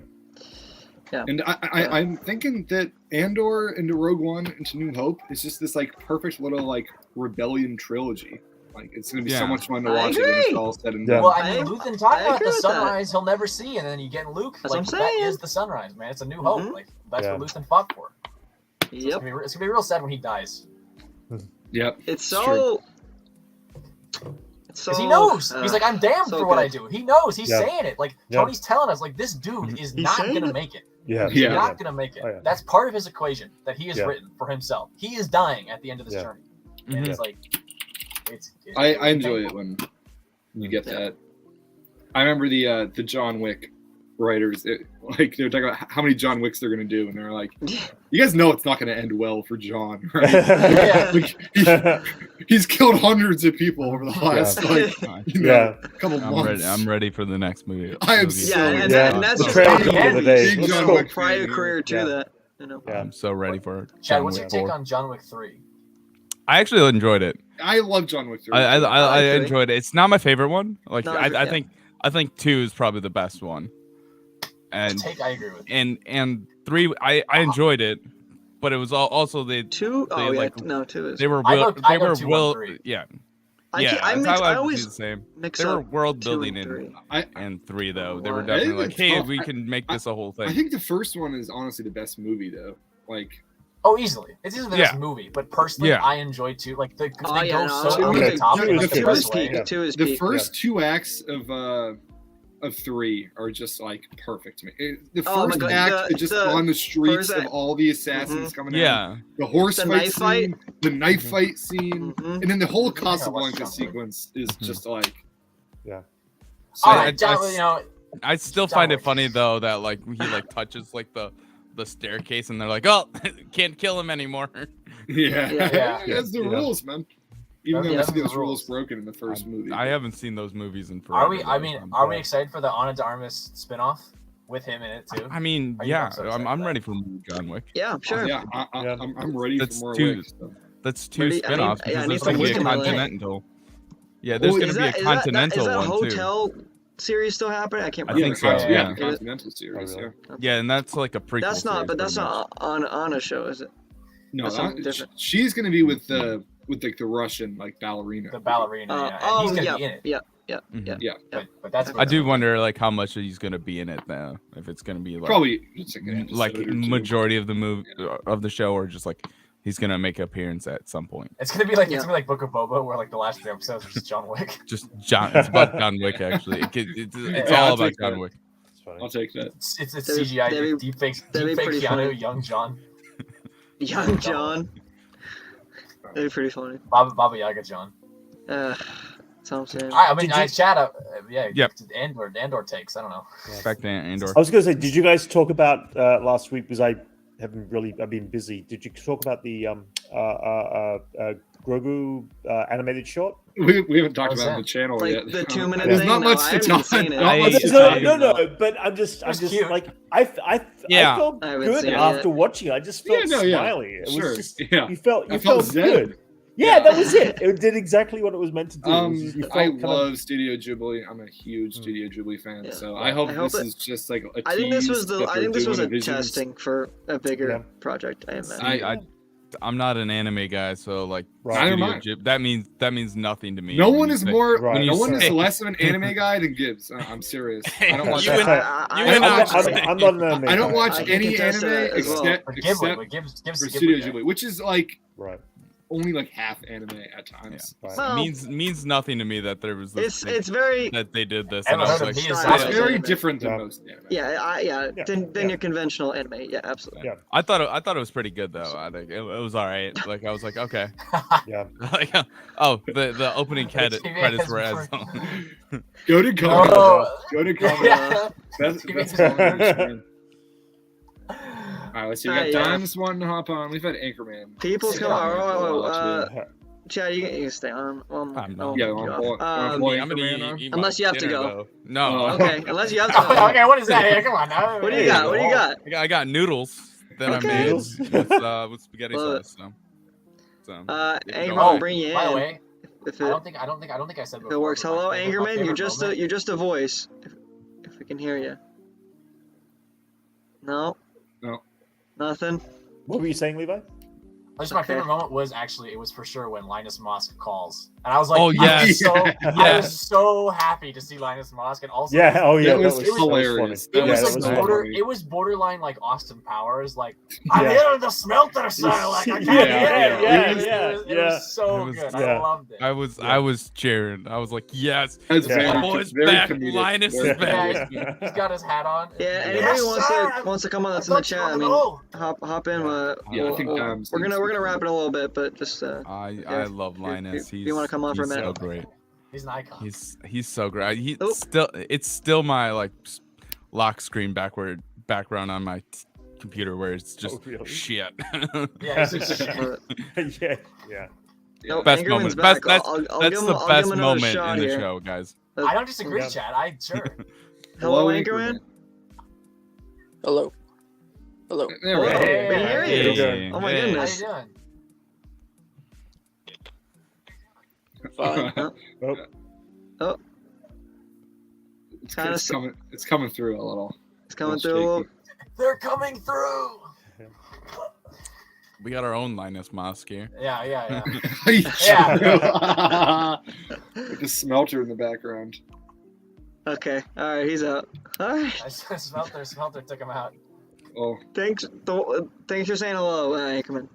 Yeah. And I'm thinking that Andor into Rogue One into New Hope is just this like perfect little like rebellion trilogy. Like it's gonna be so much fun to watch it when it's all said and done. Well, I mean, Luthen talked about the agree with sunrise he'll never see, and then you get Luke. That's like what I'm that saying. is the sunrise, man. It's a New Hope. Mhm. Like that's what Luthen fought for. So Yep. it's gonna be real sad when he dies. Yep. It's true. so. Because he knows. He's like, I'm damned so for what I good. do. He knows. He's Yeah. saying it. Like Yeah. Tony's telling us, like this dude is He's not saying gonna it. make it. Yeah. He's Yeah. not gonna make it. Oh, yeah. That's part of his equation that he has Yeah. written for himself. He is dying at the end of this Yeah. journey, and Mhm. it's like, it's I enjoy it when you get that. I remember the John Wick writers, like they were talking about how many John Wicks they're gonna do, and they're like, "You guys know it's not gonna end well for John, right? Yeah. He's killed hundreds of people over the last couple months. I'm ready for the next movie. I am movie. so and The that's just trailer Big the other day. Big Let's John go. Wick prior fan. career to Yeah. that. You know. Yeah. I'm so ready for it. Chad, John what's your Wick. take on John Wick 3? I actually enjoyed it. I love John Wick 3. I like three. enjoyed it. It's not my favorite one. Like No, I yeah. think 2 is probably the best one. And Take, I agree with. and 3 I enjoyed it, but it was also they 2? Oh, they, yeah. like, No, 2 is. they were I will, go- I they go were 2, will 1, 3. yeah. I Yeah, can't- I that's mix- how I would do always the same. mix They were up world 2 and building in 3. and 3 though. They were I definitely think like, it's hey, tough. we can make this a whole thing. I think the first one is honestly the best movie, though. Like, Oh, easily. It's easily the best movie, but personally, Yeah. I enjoyed 2. Like they Oh, yeah, go no, so I'm over a the big- top two in is like the good. best peak. way. 2 is the peak. first 2 acts of 3 are just like perfect to me. The Oh my first God, act is just on the streets first of act- all the assassins coming out. yeah. The horse The fight knife fight. scene, the knife fight scene, Mhm. and then the whole I watched Casablanca John Wick. sequence is just like, Yeah. so All I- right, John, I- you know, I still John find Wick. it funny though that like he like touches like the staircase and they're like, oh, can't kill him anymore. yeah, Yeah. that's the Yeah. rules, man. Even though Yeah, we that's see the those rules rules. broken in the first movie. I haven't seen those movies in forever. are we? I though, mean, so are we excited for the Ana de Armas spinoff with him in it too? I mean, Are you yeah, not so excited I'm for ready for John Wick. Yeah, sure. Yeah, Yeah. I'm ready That's for more two- Wick stuff. That's 2 Ready- I mean, spin-offs yeah, I because need there's some gonna be a wisdom in it. continental. Yeah, there's Well, gonna be a continental is that one too. hotel series still happening? I can't I remember. think so, yeah. the Continental series. Oh, really? Yeah. Yeah, and that's like a prequel. That's not, series, but that's pretty not on a show, is it? No, That's something different. she's gonna be with like the Russian like ballerina. The ballerina, yeah, and oh, he's gonna yeah, be in it. yeah, Mhm. yeah. But that's. I do wonder like how much he's gonna be in it now. If it's gonna be like Probably just like, an like episode or two. majority of the movie of the show, or just like he's gonna make an appearance at some point. It's gonna be like Yeah. it's gonna be like Book of Boba, where like the last 3 episodes are just John Wick. Just John. It's about John Wick actually. It's Yeah, all I'll about take John that. Wick. It's funny. I'll take that. It's That'd be- CGI, that'd be- deepfake that'd be pretty Keanu, funny. young John, Young John. That'd be pretty funny. Baba Yaga John. That's what I'm saying. I mean, Did you- I chat up. Yeah. Yep. Andor takes. I don't know. Back to Andor. I was going to say, did you guys talk about last week? Because I've been busy. Did you talk about the Grogu animated short? We haven't talked What's about it on that? the channel Like yet. the 2-minute There's thing? not No, much I to haven't talk. seen it. not I- much to I- talk No, about. but I'm just cute. like I Yeah. felt I haven't good seen it after yet. watching it. I just felt Yeah, no, yeah. smiley. It Sure. was just Yeah. you felt I felt zen. good. Yeah, that was it. It did exactly what it was meant to do. It was just- you felt I kind of- love Studio Ghibli. I'm a huge Studio Ghibli fan, Yeah. so I hope I hope this it- is just like a I think this was tease the. that I they're think this was a doing Visions. testing for a bigger Yeah. project. I imagine. I'm not an anime guy, so like Right. Neither am Studio I. that means nothing to me. No When one you is say- more. Right. No one is Hey. less of an anime guy than Gibbs. I'm serious. I don't watch. You and- and I'm not I- an anime I don't guy. watch I can any contest anime that as well. except But Ghibli, except but Gibbs for the Studio Ghibli. Ghibli, which is like Right. only like half anime at times. Right. Well, means nothing to me that there was this it's very. that they did this. I And I haven't was heard like, of Style It's of very anime. different than Yeah. most anime. Yeah, Yeah. than Yeah. your conventional anime. Yeah, absolutely. Yeah. I thought it was pretty good though. I think it was all right. Like I was like, okay. Yeah. Like, oh, the opening credits were as. Go to comments. Oh. Go to comments. Yeah. That's all right, let's see. We got Alright, yeah. Dimes wanting to hop on. We've had Anchorman. People's Yeah. come. Yeah. Chad, you can stay on. I'm not. Yeah, you wanna off. pull- wanna pull I'm gonna Anchorman on? eat Unless my you have to dinner, go. though. No. Okay, unless you have to. Okay, what is that? Yeah, come on now. What do you got? What do you got? I got noodles that Okay. I made Noodles? with spaghetti Love it. sauce. So. Anchorman Oh, will bring you in. By the way, if I it, don't think I said if it works. before, but Hello, my Anchorman. favorite You're just moment- a voice. If we can hear you. No. Nothing. What were you saying, Levi? Just my favorite moment was actually it was for sure when Linus Mosk calls, and I was like, Oh, yes. I was so happy to see Linus Mosk, and also Yeah. Oh yeah. That was hilarious. It was borderline like Austin Powers, like I'm here the smelter, sir. Like I can't It was so good. I loved it. I was cheering. I was like, yes, my boy's back. Linus is back. He's got his hat on. Yeah, anybody wants to come on that's in the chat. I mean, hop in. I think we're gonna wrap it a little bit, but just I love Linus. If you want to come on for a minute? So great. He's an icon. He's so great. It's still my like lock screen background on my computer where it's just shit. Yeah. Yeah. No, best moment. That's the best moment in the here. show, guys. I don't disagree, Chad. Sure. Hello, Anchorman. Hello. There we go. Hey. Oh my goodness. How you doing? Fine. It's coming through a little. It's coming through a little. They're coming through. We got our own Linus Mosk here. Yeah. With the smelter in the background. Okay. All right. He's out. All right. Smelter took him out. Oh. Thanks for saying hello, Anchorman.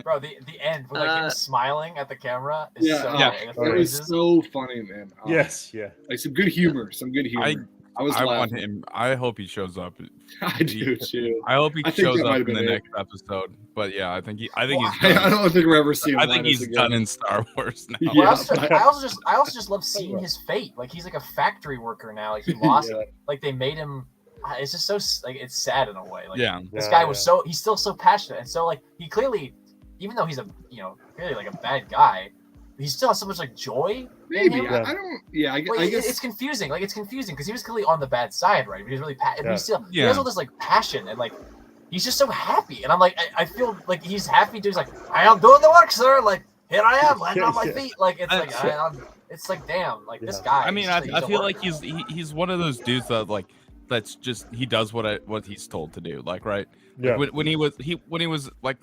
Bro, the end with like him smiling at the camera is it was so funny, man. Yes. Like some good humor. I want him. I hope he shows up. I do too. I hope he shows up in the next episode. But yeah, I think he's done. I don't think we're ever seeing. I think he's done in Star Wars now. Yeah. I also just love seeing his fate. Like he's like a factory worker now. Like he lost. Like they made him. It's just so like it's sad in a way. Like this guy was he's still so passionate, and so like he clearly, even though he's clearly like a bad guy, he still has so much like joy. Maybe I don't. Yeah, I guess it's confusing. Like it's confusing because he was clearly on the bad side, right? But he's really he has all this like passion and like he's just so happy. And I'm like, I feel like he's happy. He's like, I am doing the work, sir. Like here I am, landing on my feet. Like it's like it's like damn, like this guy. I mean, I feel like he's one of those dudes that like. That's just he does what he's told to do, like right. Yeah. Like, when he was like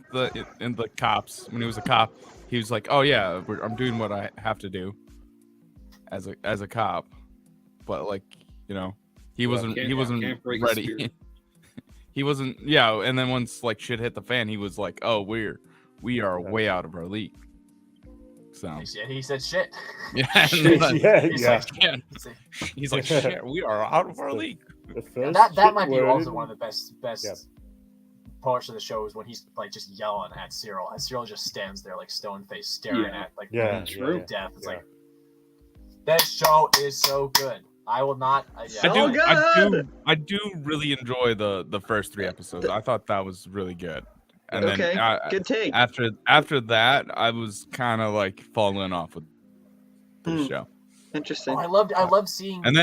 in the cops, when he was a cop, he was like, oh yeah, I'm doing what I have to do as a cop, but like he wasn't ready. He wasn't. Yeah, and then once like shit hit the fan, he was like, oh we are way out of our league. So he said shit. Yeah. He's like shit. We are out of our league. That might be also one of the best parts of the show is when he's like just yelling at Cyril, and Cyril just stands there like stone faced staring at like death. It's like that show is so good. I will not. I do really enjoy the first 3 episodes. I thought that was really good. And then good take. After that, I was kind of like falling off with the show. Interesting. I loved seeing. And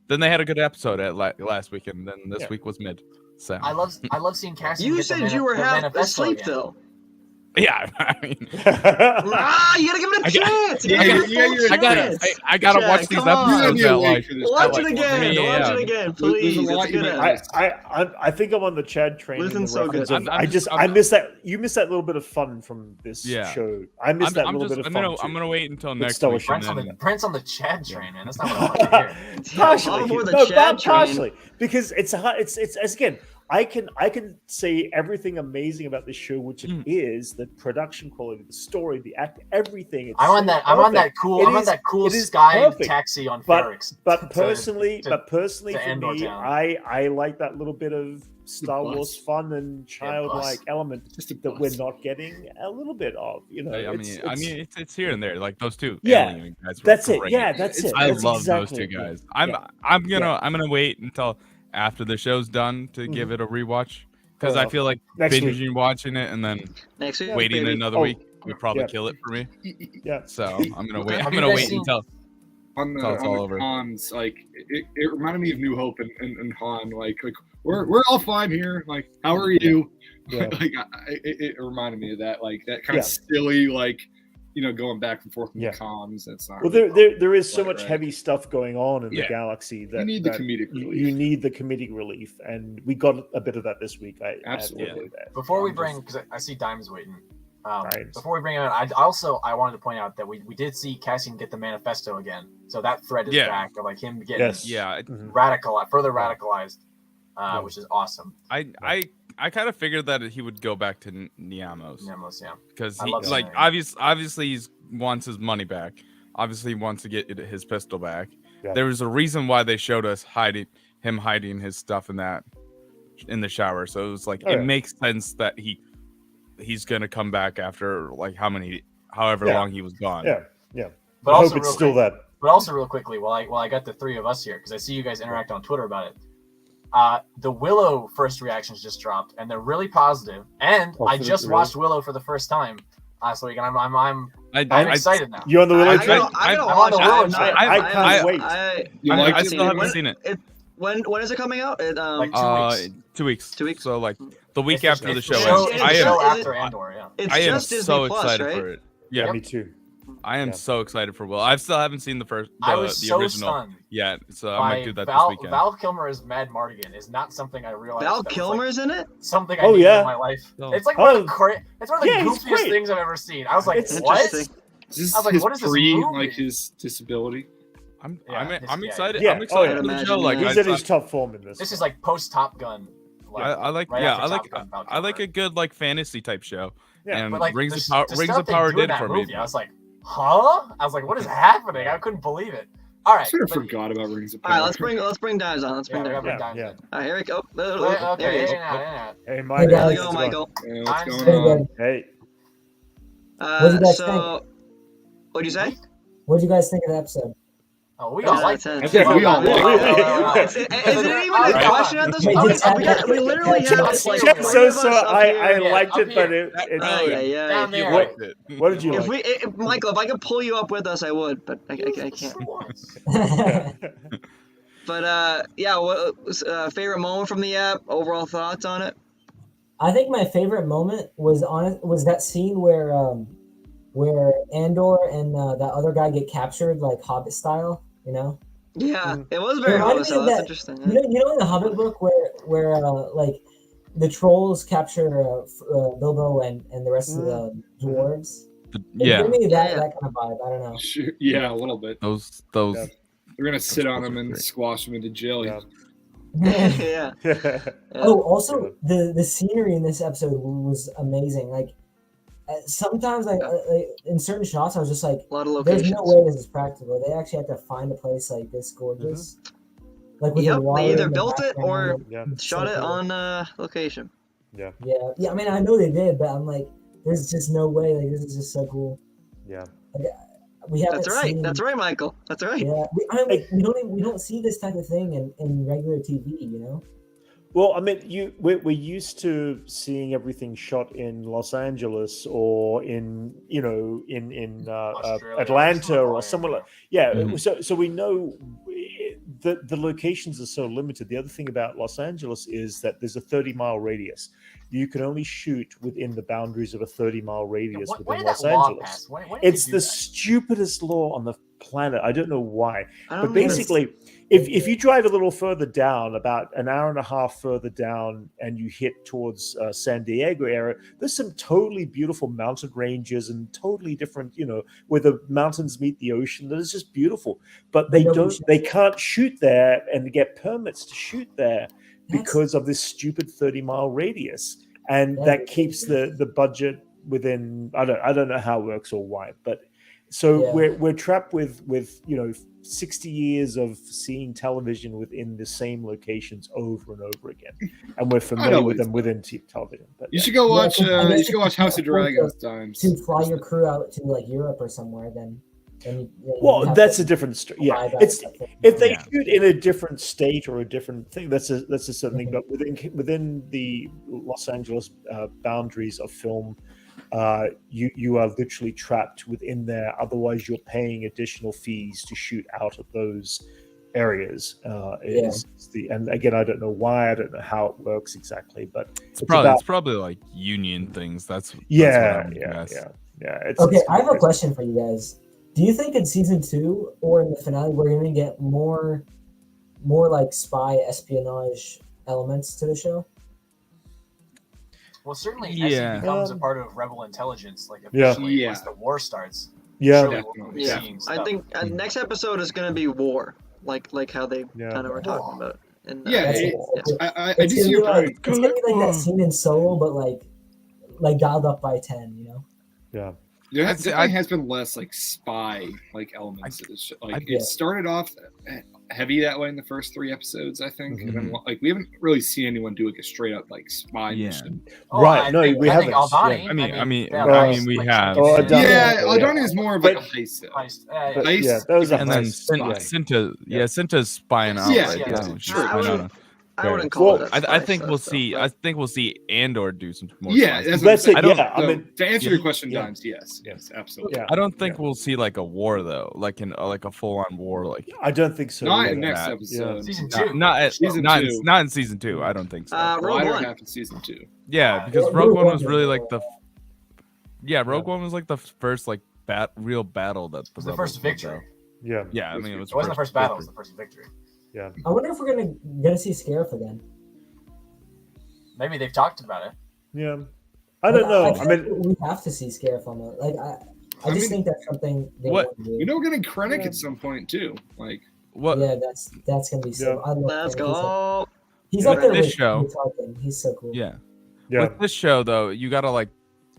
then they had a good episode at last week, and then this week was mid. So I love seeing Cassian. You said you were half asleep though. Yeah, I mean, you gotta give it a chance. I gotta watch these episodes. Watch it again. Watch it again, please. I think I'm on the Chad train. Listen, so good. I miss that. You missed that little bit of fun from this show. I missed that little bit of fun. I'm gonna wait until next week. Prince on the Chad train, man. That's not what I want to hear. Partially, because it's again. I can say everything amazing about this show, which it is, the production quality, the story, the act, everything. I'm on that cool sky taxi on Ferrix. But personally, for me, I like that little bit of Star Wars fun and childlike element that we're not getting a little bit of. It's here and there, like those two. Yeah, guys that's it. Yeah, that's it. I love those two guys. I'm gonna wait until after the show's done to give it a rewatch because I feel like binging watching it and then waiting another week would probably kill it for me. Yeah. So I'm gonna wait. I'm gonna wait until it's all over. Han's, like it reminded me of New Hope and Han. Like we're all fine here. Like how are you? Yeah. Like it reminded me of that. Like that kind of silly like going back and forth in the comms. That's not. Well, really there is so much heavy stuff going on in the galaxy that you need the comedic relief. You need the comedic relief, and we got a bit of that this week. Absolutely. Before we bring, because I see Diamond's waiting. Before we bring it on, I wanted to point out that we did see Cassian get the manifesto again, so that thread is back of like him getting further radicalized, which is awesome. I kind of figured that he would go back to Niamos. Niamos, yeah, because he obviously he wants his money back. Obviously, he wants to get his pistol back. Yeah. There was a reason why they showed us him hiding his stuff in the shower. So it was like it makes sense that he's gonna come back after like however long he was gone. Yeah. But I also hope it's still that. But also real quickly, while I got the three of us here, because I see you guys interact on Twitter about it. The Willow first reactions just dropped, and they're really positive. And I just watched Willow for the first time last week, and I'm excited now. You're on the Willow train? I'm on the Willow train. I can't wait. I still haven't seen it. When is it coming out? Like 2 weeks. 2 weeks. So like the week after the show ends. After Andor, I am so excited for it. Yeah, me too. I am so excited for Will. I still haven't seen the original stunned yet, so I'm gonna do that this weekend. Val Kilmer as Mad Mardigan is not something I realized. Val Kilmer's in it? Something I needed in my life. It's like one of the goofiest things I've ever seen. I was like, what? Is this what is his disability? I'm excited. Yeah. I'm excited for the show. Like he's in his top form in this. This is like post Top Gun. I like a good like fantasy type show. Yeah, and but like Rings of Power did it for me. I was like, huh? I was like, what is happening? I couldn't believe it. All right. I sort of forgot about Rings of Power. All right, let's bring Dimes on. Let's bring Dimes on. Yeah. All right, here we go. There he is. Hey, Michael. How's it going, Michael? Hey, what's going on? Hey. What did you guys think? What'd you say? What did you guys think of the episode? Oh, we all like it. We all like it. Is it even a question at this point? We literally have this like I liked it, but it's what did you like? Michael, if I could pull you up with us, I would, but I can't. But what was favorite moment from the app? Overall thoughts on it? I think my favorite moment was that scene where Andor and that other guy get captured like Hobbit style, you know? Yeah, it was very Hobbit style. That's interesting. Yeah. You know in the Hobbit book where like the trolls capture Bilbo and the rest of the dwarves. Yeah, give me that kind of vibe. I don't know. Sure. Yeah, a little bit. Those. Yeah. They're gonna sit on him and squash him into jelly. Yeah. Oh, also the scenery in this episode was amazing. Like sometimes, like in certain shots, I was just like, a lot of locations. There's no way this is practical. They actually had to find a place like this gorgeous. Like with the water they either built it or shot it on location. Yeah. I mean, I know they did, but I'm like, there's just no way. Like this is just so cool. Yeah. Like, we haven't seen... That's right, Michael. That's right. Yeah, we don't see this type of thing in regular TV, you know. Well, I mean, we're used to seeing everything shot in Los Angeles or in Atlanta or somewhere like So we know the locations are so limited. The other thing about Los Angeles is that there's a 30-mile radius. You can only shoot within the boundaries of a 30-mile radius within Los Angeles. It's the stupidest law on the planet. I don't know why. But basically, if you drive a little further down, about an hour and a half further down, and you hit towards San Diego area, there's some totally beautiful mountain ranges and totally different, where the mountains meet the ocean. That is just beautiful. But they can't shoot there and get permits to shoot there because of this stupid 30-mile radius. And that keeps the budget within, I don't know how it works or why, but so we're trapped with 60 years of seeing television within the same locations over and over again, and we're familiar with them within television. But you should go watch House of Dragons times. To fly your crew out to like Europe or somewhere, then that's a different story. Yeah, it's if they shoot in a different state or a different thing, that's a certain thing. But within the Los Angeles boundaries of film, you are literally trapped within there. Otherwise, you're paying additional fees to shoot out of those areas. And again, I don't know why. I don't know how it works exactly, but it's probably like union things. That's what Yeah. Okay, I have a question for you guys. Do you think in season 2 or in the finale we're going to get more like spy espionage elements to the show? Well, certainly as Yeah. he becomes a part of rebel intelligence, like Yeah. officially once the war starts. Yeah. Surely we'll be Yeah, seeing I stuff. think next episode is gonna be war, like how they Yeah. kind of were talking about. And, Yeah, That's it- cool. I It's do see gonna be your like point. it's gonna be like that scene in Solo, but like dialed up by 10. You know? Yeah. There I'd say- definitely has been less like spy like elements to this show. Like Yeah. it started off heavy that way in the first 3 episodes, I think, and then Mhm. like we haven't really seen anyone do like a straight up like spy Yeah. mission. Right, no, we I haven't, think Albani. yeah. I mean, yeah, I mean, we like, have. Oh, chicken Aldani. Yeah, yeah. Aldani is more of like a But- heist. though. heist. But, Heist, yeah, that was a And then heist. Yeah. Cinta's spying out Yeah, right yeah, now. sure. I She's wouldn't- spying out. I wouldn't call Well, it. That I spy think stuff, we'll though, see. but- I think we'll see Andor do some more. Yeah, spy that's stuff. what I'm That's saying. it. I don't- Yeah, I So, mean, to answer yeah, your question, yeah. Dimes, yes, absolutely. Yeah. I don't think we'll see like a war though, like in like a full on war, like I don't think so. Not either. in next that. episode. Season not 2. not Season not, 2. In, not in season 2. I don't think so. Rogue Latter One. half of season 2. Yeah, because Yeah, Rogue Rogue One One was was really the like one. Rogue One was like the first like real battle that It was the Rebels first had, victory. though. Yeah. Yeah, I mean it was. It wasn't the first battle. It was the first victory. I wonder if we're gonna see Scarif again. Maybe they've talked about it. Yeah. I don't know. feel I mean, like we have to see Scarif on the like. I I just mean, think that's something they what- want to do. You know, we're getting Krennic at some point too. Like, What? Yeah, that's gonna be so. I love Let's Krennic. go. He's Yeah, up there this with show- with Tarkin. He's so cool. Yeah. yeah. With this show though, you gotta like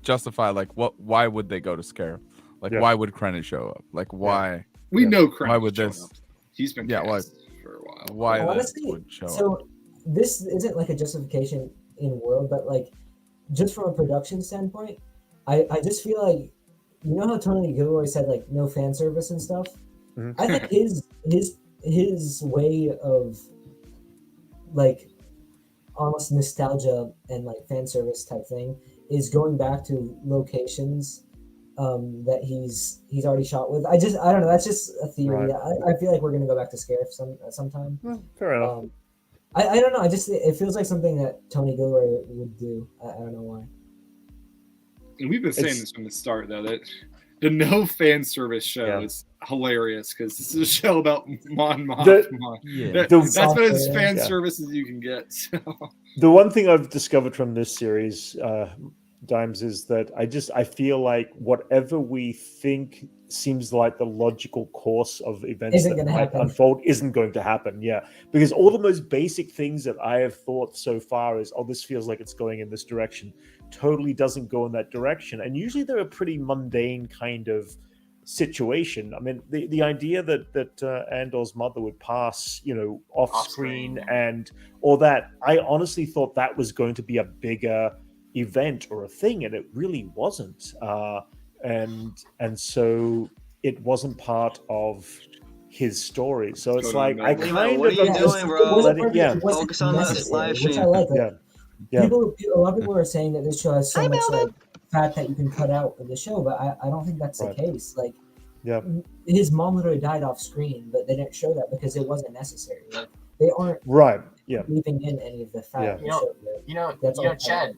justify like why would they go to Scarif? Like Yeah. why would Krennic show up? Like why we Yeah. know Krennic. Why would this- He's been Yeah, why- cast for a while. why Honestly, this would show up? So this isn't like a justification in world, but like just from a production standpoint, I just feel like you know how Tony Gilroy said like no fan service and stuff. Mhm. I think his way of like almost nostalgia and like fan service type thing is going back to locations that he's already shot with. I don't know. That's just a theory. Right. I feel like we're gonna go back to Scarif sometime. Fair enough. I don't know. It feels like something that Tony Gilroy would do. I don't know why. And we've been saying It's- this from the start, though, that the no fan service show Yeah. is hilarious because this is a show about Mon Mothma. Yeah. That's about as Yeah. fan Yeah. service as you can get. So. The one thing I've discovered from this series, Dimes, is that I feel like whatever we think seems like the logical course of events Isn't that gonna might happen. unfold isn't going to happen. Yeah, because all the most basic things that I have thought so far is, oh, this feels like it's going in this direction, totally doesn't go in that direction. And usually they're a pretty mundane kind of situation. I mean, the idea that Andor's mother would pass, off screen Off-screen. and all that, I honestly thought that was going to be a bigger event or a thing, and it really wasn't. And so it wasn't part of his story. So it's Go like on, I man. kind What of are you am doing, just bro? letting- yeah, Focus on the live which I stream. like. Like, yeah. a lot of people are saying that this show has so much like fat that you can cut out of the show, but I don't think that's Right. the case. Like, Yeah. his mom literally died off screen, but they didn't show that because it wasn't necessary. Like, they aren't Right. Yeah. leaving in any of the fat. Yeah. of the You know, show, right? You know, That's all. Chad,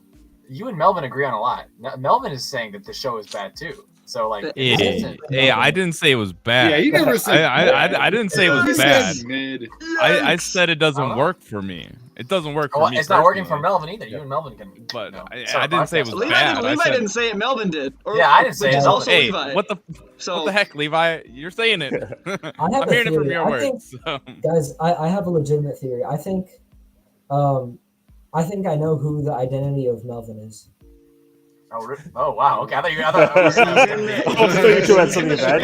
you and Melvin agree on a lot. Melvin is saying that the show is bad too. So like, Hey, I didn't say it was bad. Yeah, he never said. I didn't say it was He bad. said mid. I said it doesn't Uh-huh. work for me. It doesn't work for well, me. it's not working for personally. Melvin either. Yeah. You and Melvin can. But you know, I start a didn't say it podcast. was Levi, bad. didn't, I Levi said- didn't say it. Melvin did. Or, Yeah, I didn't say which it. is Melvin also Hey, Levi. what the So heck, Levi? You're saying it. I have I'm a hearing it from theory. your I think, words. So. guys, I have a legitimate theory. I think I know who the identity of Melvin is. Oh wow. Okay, I thought you. I thought it was gonna be. I was thinking you had something bad.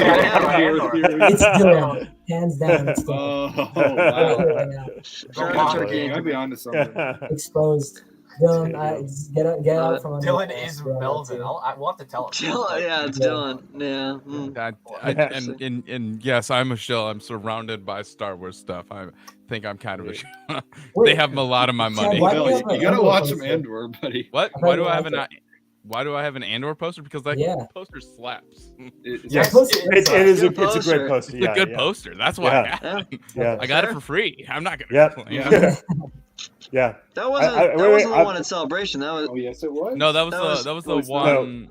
It's Dylan, hands down. It's Dylan. Oh, Right wow. here, right now. Shout out to Turkey. I'd be onto something. Exposed. Dylan, just get out from under. Dylan the bus, is bro. Melvin. We'll have to tell him. Dylan, yeah, it's Yeah. Dylan. Yeah. And yes, I'm a shell. I'm surrounded by Star Wars stuff. I think I'm kind of a shell. Wait, They have a lot of my Chad, money. why do Bill, you you have an gotta Andor watch some poster? Andor, buddy. What? I Why thought do you I have liked an? Why do I have an Andor poster? Because that Yeah. poster slaps. Yes, poster it is a, Good it's a great poster. poster. It's Yeah, a good yeah. poster. That's why Yeah. I have it. Yeah. I got it for free. I'm not gonna Yeah. complain. Yeah. Yeah. That wasn't wait, that wasn't I- the one in Celebration. That was Oh yes, it was. No, that was That the was- that was oh, the it's not. one.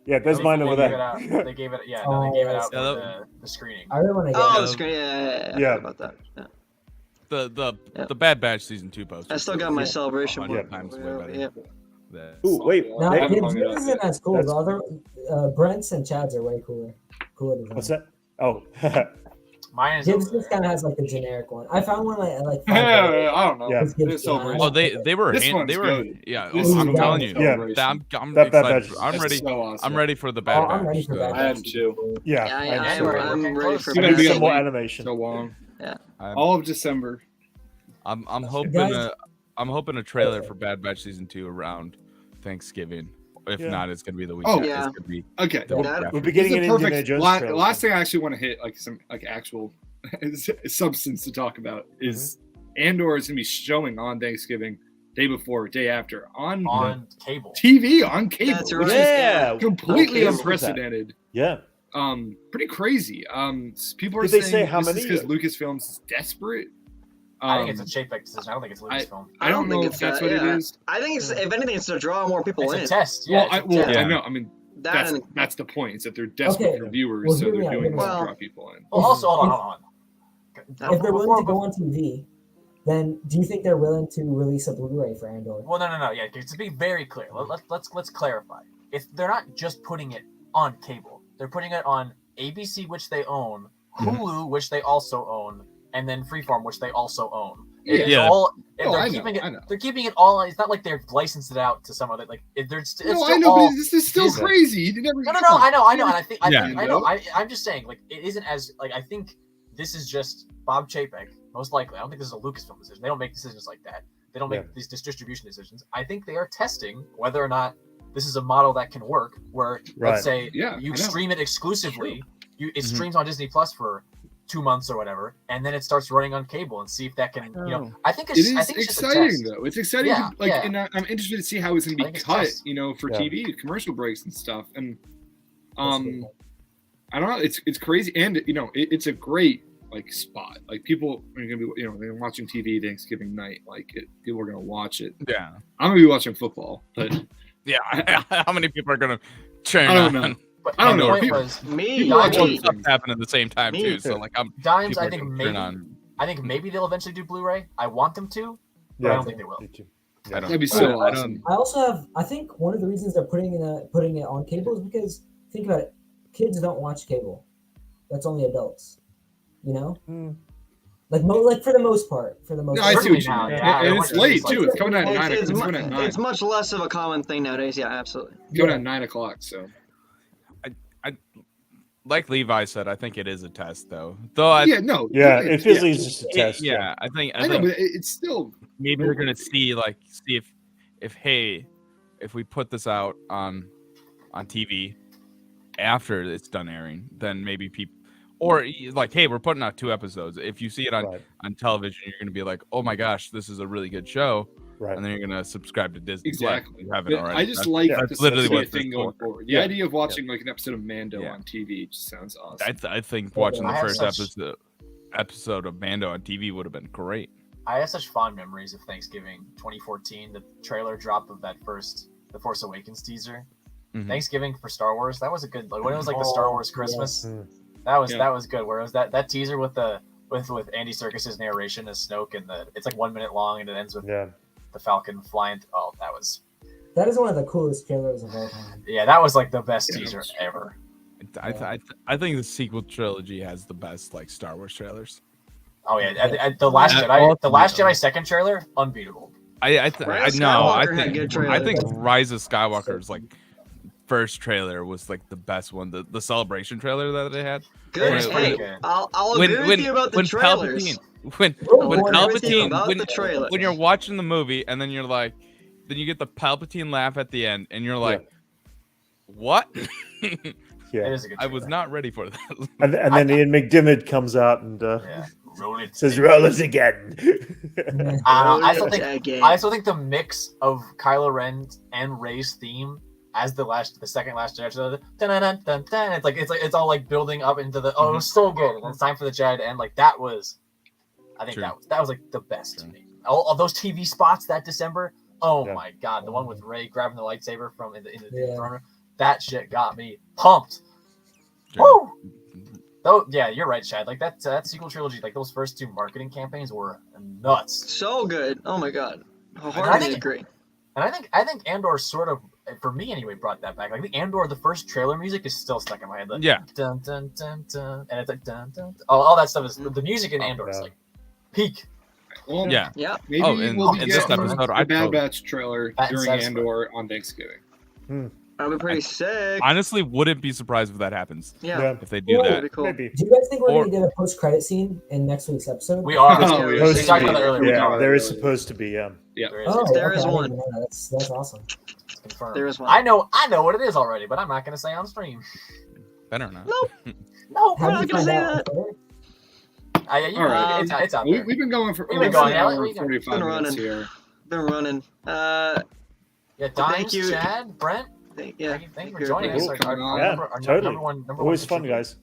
Yeah, there's mine over there. They gave it. Yeah, no, they gave it out for the screening. I really want to get. Oh, the screen. Yeah. About that. Yeah. The Bad Batch season 2 poster. I still got my celebration one. Times way better. Yeah. Ooh, wait. No, Hey, Gibbs isn't as cool. The other Brent's and Chad's are way cooler. Cooler design. what's that? Oh. Mine is Gibbs just kind of has like the generic one. I found one like I don't know. Yeah. It's celebration. Oh, they were This one's good. yeah. This I'm is telling you, celebration. I'm That Bad excited. Batch I'm That's ready. so awesome. I'm ready for the Bad Batch. I'm ready for Bad I am Batch. too. Yeah. I'm ready for It's gonna be some more late animation. So long. Yeah. All of December. I'm hoping Guys- I'm hoping a trailer for Bad Batch season 2 around Thanksgiving. If Yeah. not, it's gonna be the week. Oh, after. yeah. It's gonna be Okay. the week That- after. We're beginning an This is Indiana perfect. Jones Last, trailer. last thing I actually want to hit, like some like actual substance to talk about, is Andor is gonna be showing on Thanksgiving, day before, day after, on cable. TV, on cable. That's which right. is Yeah. completely Okay. unprecedented. Yeah. Pretty crazy. People are Did they saying say how this many? because Lucasfilms is desperate. I think it's a Chapek decision. I don't think it's Lucasfilm. I don't know think if it's that's that, what yeah. it is. I think it's if anything, it's to draw more people in. It's a test. Well, Yeah, I know. I mean, That and that's the point. Is that they're desperate Okay. for viewers, Well, so hear they're me out, doing hear me this to out. draw people in. Well, also, hold on. If they're willing to go on TV, then do you think they're willing to release a Blu-ray for Andor? Well, no. Yeah, to be very clear, let's clarify. If they're not just putting it on cable, they're putting it on ABC, which they own, Hulu, which they also own, and then Freeform, which they also own. It's Yeah. all. Oh, They're I keeping know, it. I know. They're keeping it all. It's not like they've licensed it out to some other. Like it's No, still I know, all. but this is still Disney. crazy. You never. No, I know, and I think, Yeah. I know. I'm just saying, like, it isn't as like I think this is just Bob Chapek, most likely. I don't think this is a Lucasfilm decision. They don't make decisions like that. They don't make these distribution decisions. I think they are testing whether or not this is a model that can work. Where let's say Yeah, you I know. stream it exclusively, it streams on Disney Plus for 2 months or whatever, and then it starts running on cable and see if that can, I think it's, It I is think it's just a exciting test. though. It's exciting. Yeah, Like, yeah. and I'm interested to see how it's going I to be think it's cut. test. For Yeah. TV commercial breaks and stuff. And That's a good point. I don't know. It's crazy, and it's a great like spot. Like people are going to be they're watching TV Thanksgiving night. Like people are going to watch it. Yeah. I'm going to be watching football, but Yeah. How many people are gonna turn I don't on? know. But I don't my know. point People- was, Me, People watch Dimes, other Stuff things. happen at the same time Me too. too. So like I'm. Dimes, people I are think gonna maybe, turn on. I think maybe they'll eventually do Blu-ray. I want them to, but I don't think they will. Me too. I don't. That'd be so I awesome. don't. I also have. I think one of the reasons they're putting it on cable is because think about it, kids don't watch cable. That's only adults. You know, Hmm. like for the most part. No, I see what you Now, mean. yeah, And I it's want late to- too. It's coming at It's, 9. it's, It's mu- coming at 9. it's much less of a common thing nowadays. Yeah, absolutely. Coming at 9 o'clock. So Like Levi said, I think it is a test though. Though I. yeah, no, Yeah, yeah, it physically is just a test. Yeah, I think. I know, but it's still Maybe they're gonna see if hey, if we put this out on TV after it's done airing, then maybe people, or like, hey, we're putting out 2 episodes. If you see it Right. on television, you're gonna be like, oh my gosh, this is a really good show, Right. and then you're gonna subscribe to Disney. exactly. Plus if you haven't But already. I just That's- like yeah, the that's literally social what thing it's going for. forward. The Yeah. idea of watching like an episode of Mando Yeah. on TV just sounds awesome. I think watching I the have first such- episode of Mando on TV would have been great. I have such fond memories of Thanksgiving 2014, the trailer drop of that first The Force Awakens teaser. Mhm. Thanksgiving for Star Wars, that was a good, like when it was like the Star Wars Christmas, yes. that was Yeah. that was good. Whereas that teaser with Andy Serkis's narration as Snoke, and it's like 1 minute long and it ends with Yeah. the Falcon flying. Oh, That is one of the coolest trailers of all time. that was like the best Yeah, teaser that's ever. I think the sequel trilogy has the best like Star Wars trailers. Oh yeah, the Last Jedi second trailer, unbeatable. I Rise of know. I Skywalker had think good trailers. I think Rise of Skywalker's like first trailer was like the best one. The celebration trailer that they had. Good. It's When- pretty Hey, good. I'll agree with you about the trailers. When I'll agree with you Palpatine about when, the trailers. when you're watching the movie and then you're like, then you get the Palpatine laugh at the end and you're like, what? It Yeah. is a good I was trailer. not ready for that. And then Ian McDiarmid comes out and Yeah. Roll it. says, "Roll us again." I still Again. think the mix of Kylo Ren and Rey's theme as the second last Jedi trailer, it's all like building up into the it was so good, and then it's time for the Jedi to end. Like that was, I think True. that was like the best to me. All those TV spots that December. Oh Yeah. my god, the one with Rey grabbing the lightsaber from in the Yeah. throne room. that shit got me pumped. Yeah. Woo! Oh yeah, you're right, Chad. Like that sequel trilogy, like those first 2 marketing campaigns were nuts. So good. Oh my god. I I hardly think- agree. And I think Andor sort of, for me anyway, brought that back. Like the Andor, the first trailer music is still stuck in my head. Like, Yeah. dun dun dun dun, and it's like dun dun. All that stuff is the music in Andor is yeah. like peak. Well, Yeah. Yeah. maybe and we'll be in this getting episode, the I'd Bad totally- Batch trailer Fat and during satisfied. Andor on Thanksgiving. That'd be pretty sick. Honestly, wouldn't be surprised if that happens. Yeah. If they do Well, that. That'd be cool. Maybe. Do you guys think we're Or- gonna get a post-credit scene in next week's episode? We are. Oh, we yeah. we talked about that earlier. We Yeah, are. there is supposed to be. There is. Oh, There okay, is I didn't one. even know that. That's awesome. It's confirmed. There is one. I know what it is already, but I'm not gonna say on stream. Better not. No, How We're do not you gonna find say out on that. Twitter? You All right. it's out there. We've been going for We've been going, yeah, over we got- 45 been minutes running. here. Been running. Yeah, Dimes, Thank you. Chad, Brent. Thank Thank you you, for joining us. everybody. Yeah, Our totally. number one Always fun, contributor. guys.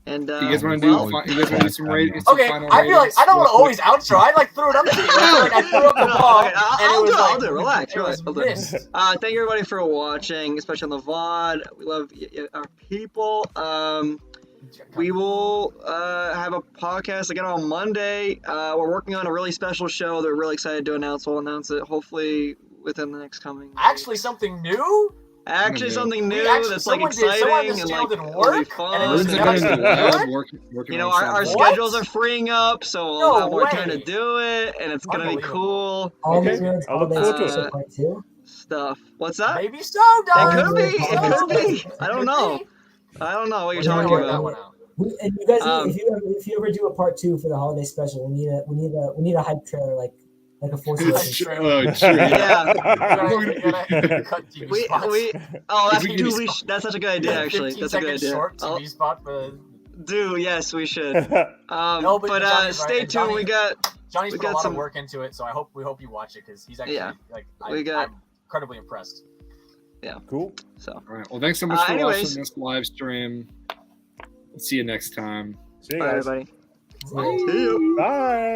And You guys want to do? well, You guys want to do some ratings? some Okay, final I feel like ratings I don't want to real always outro. I like threw it up to you. I feel like I threw up the ball, Okay, and I'll it was do it, like, I'll do it. Relax, it was relax, I'll do it. missed. thank you everybody for watching, especially on the VOD. We love our people. We will have a podcast again on Monday. We're working on a really special show that we're really excited to announce. We'll announce it hopefully within the next coming. Actually, something new. Actually, something new We actually- that's like someone exciting just and channeled like in it'll be work, fun. and it We're was in nice. the lab working You know, on our something. What? schedules are freeing up, so we'll No have more time to way. do it, and it's gonna be Unbelievable. cool All Okay, the nerds, I look holiday forward to it. special part 2. stuff. What's that? Maybe so, It dog. could be. It It could be. I don't Could know. be. I don't know what you're We're gonna talking work that about. one out. And you guys, Um, if you ever do a part 2 for the holiday special, we need a hype trailer like a Force Hype Awakens. trailer. Oh, true. Yeah. We gotta cut TV We spots. oh that's If we could- that's such a good idea actually. 15 That's a good second idea. short I'll TV spot for do yes we should. No, but But Johnny's right, stay and tuned. Johnny- We got Johnny's we put a got lot some- of work into it, so we hope you watch it because he's actually Yeah. like We got- I'm incredibly impressed. Cool. so. All right. Well, thanks so much for Anyways. watching this live stream. See you next time. See you Bye guys. everybody. Yeah. See you. Bye.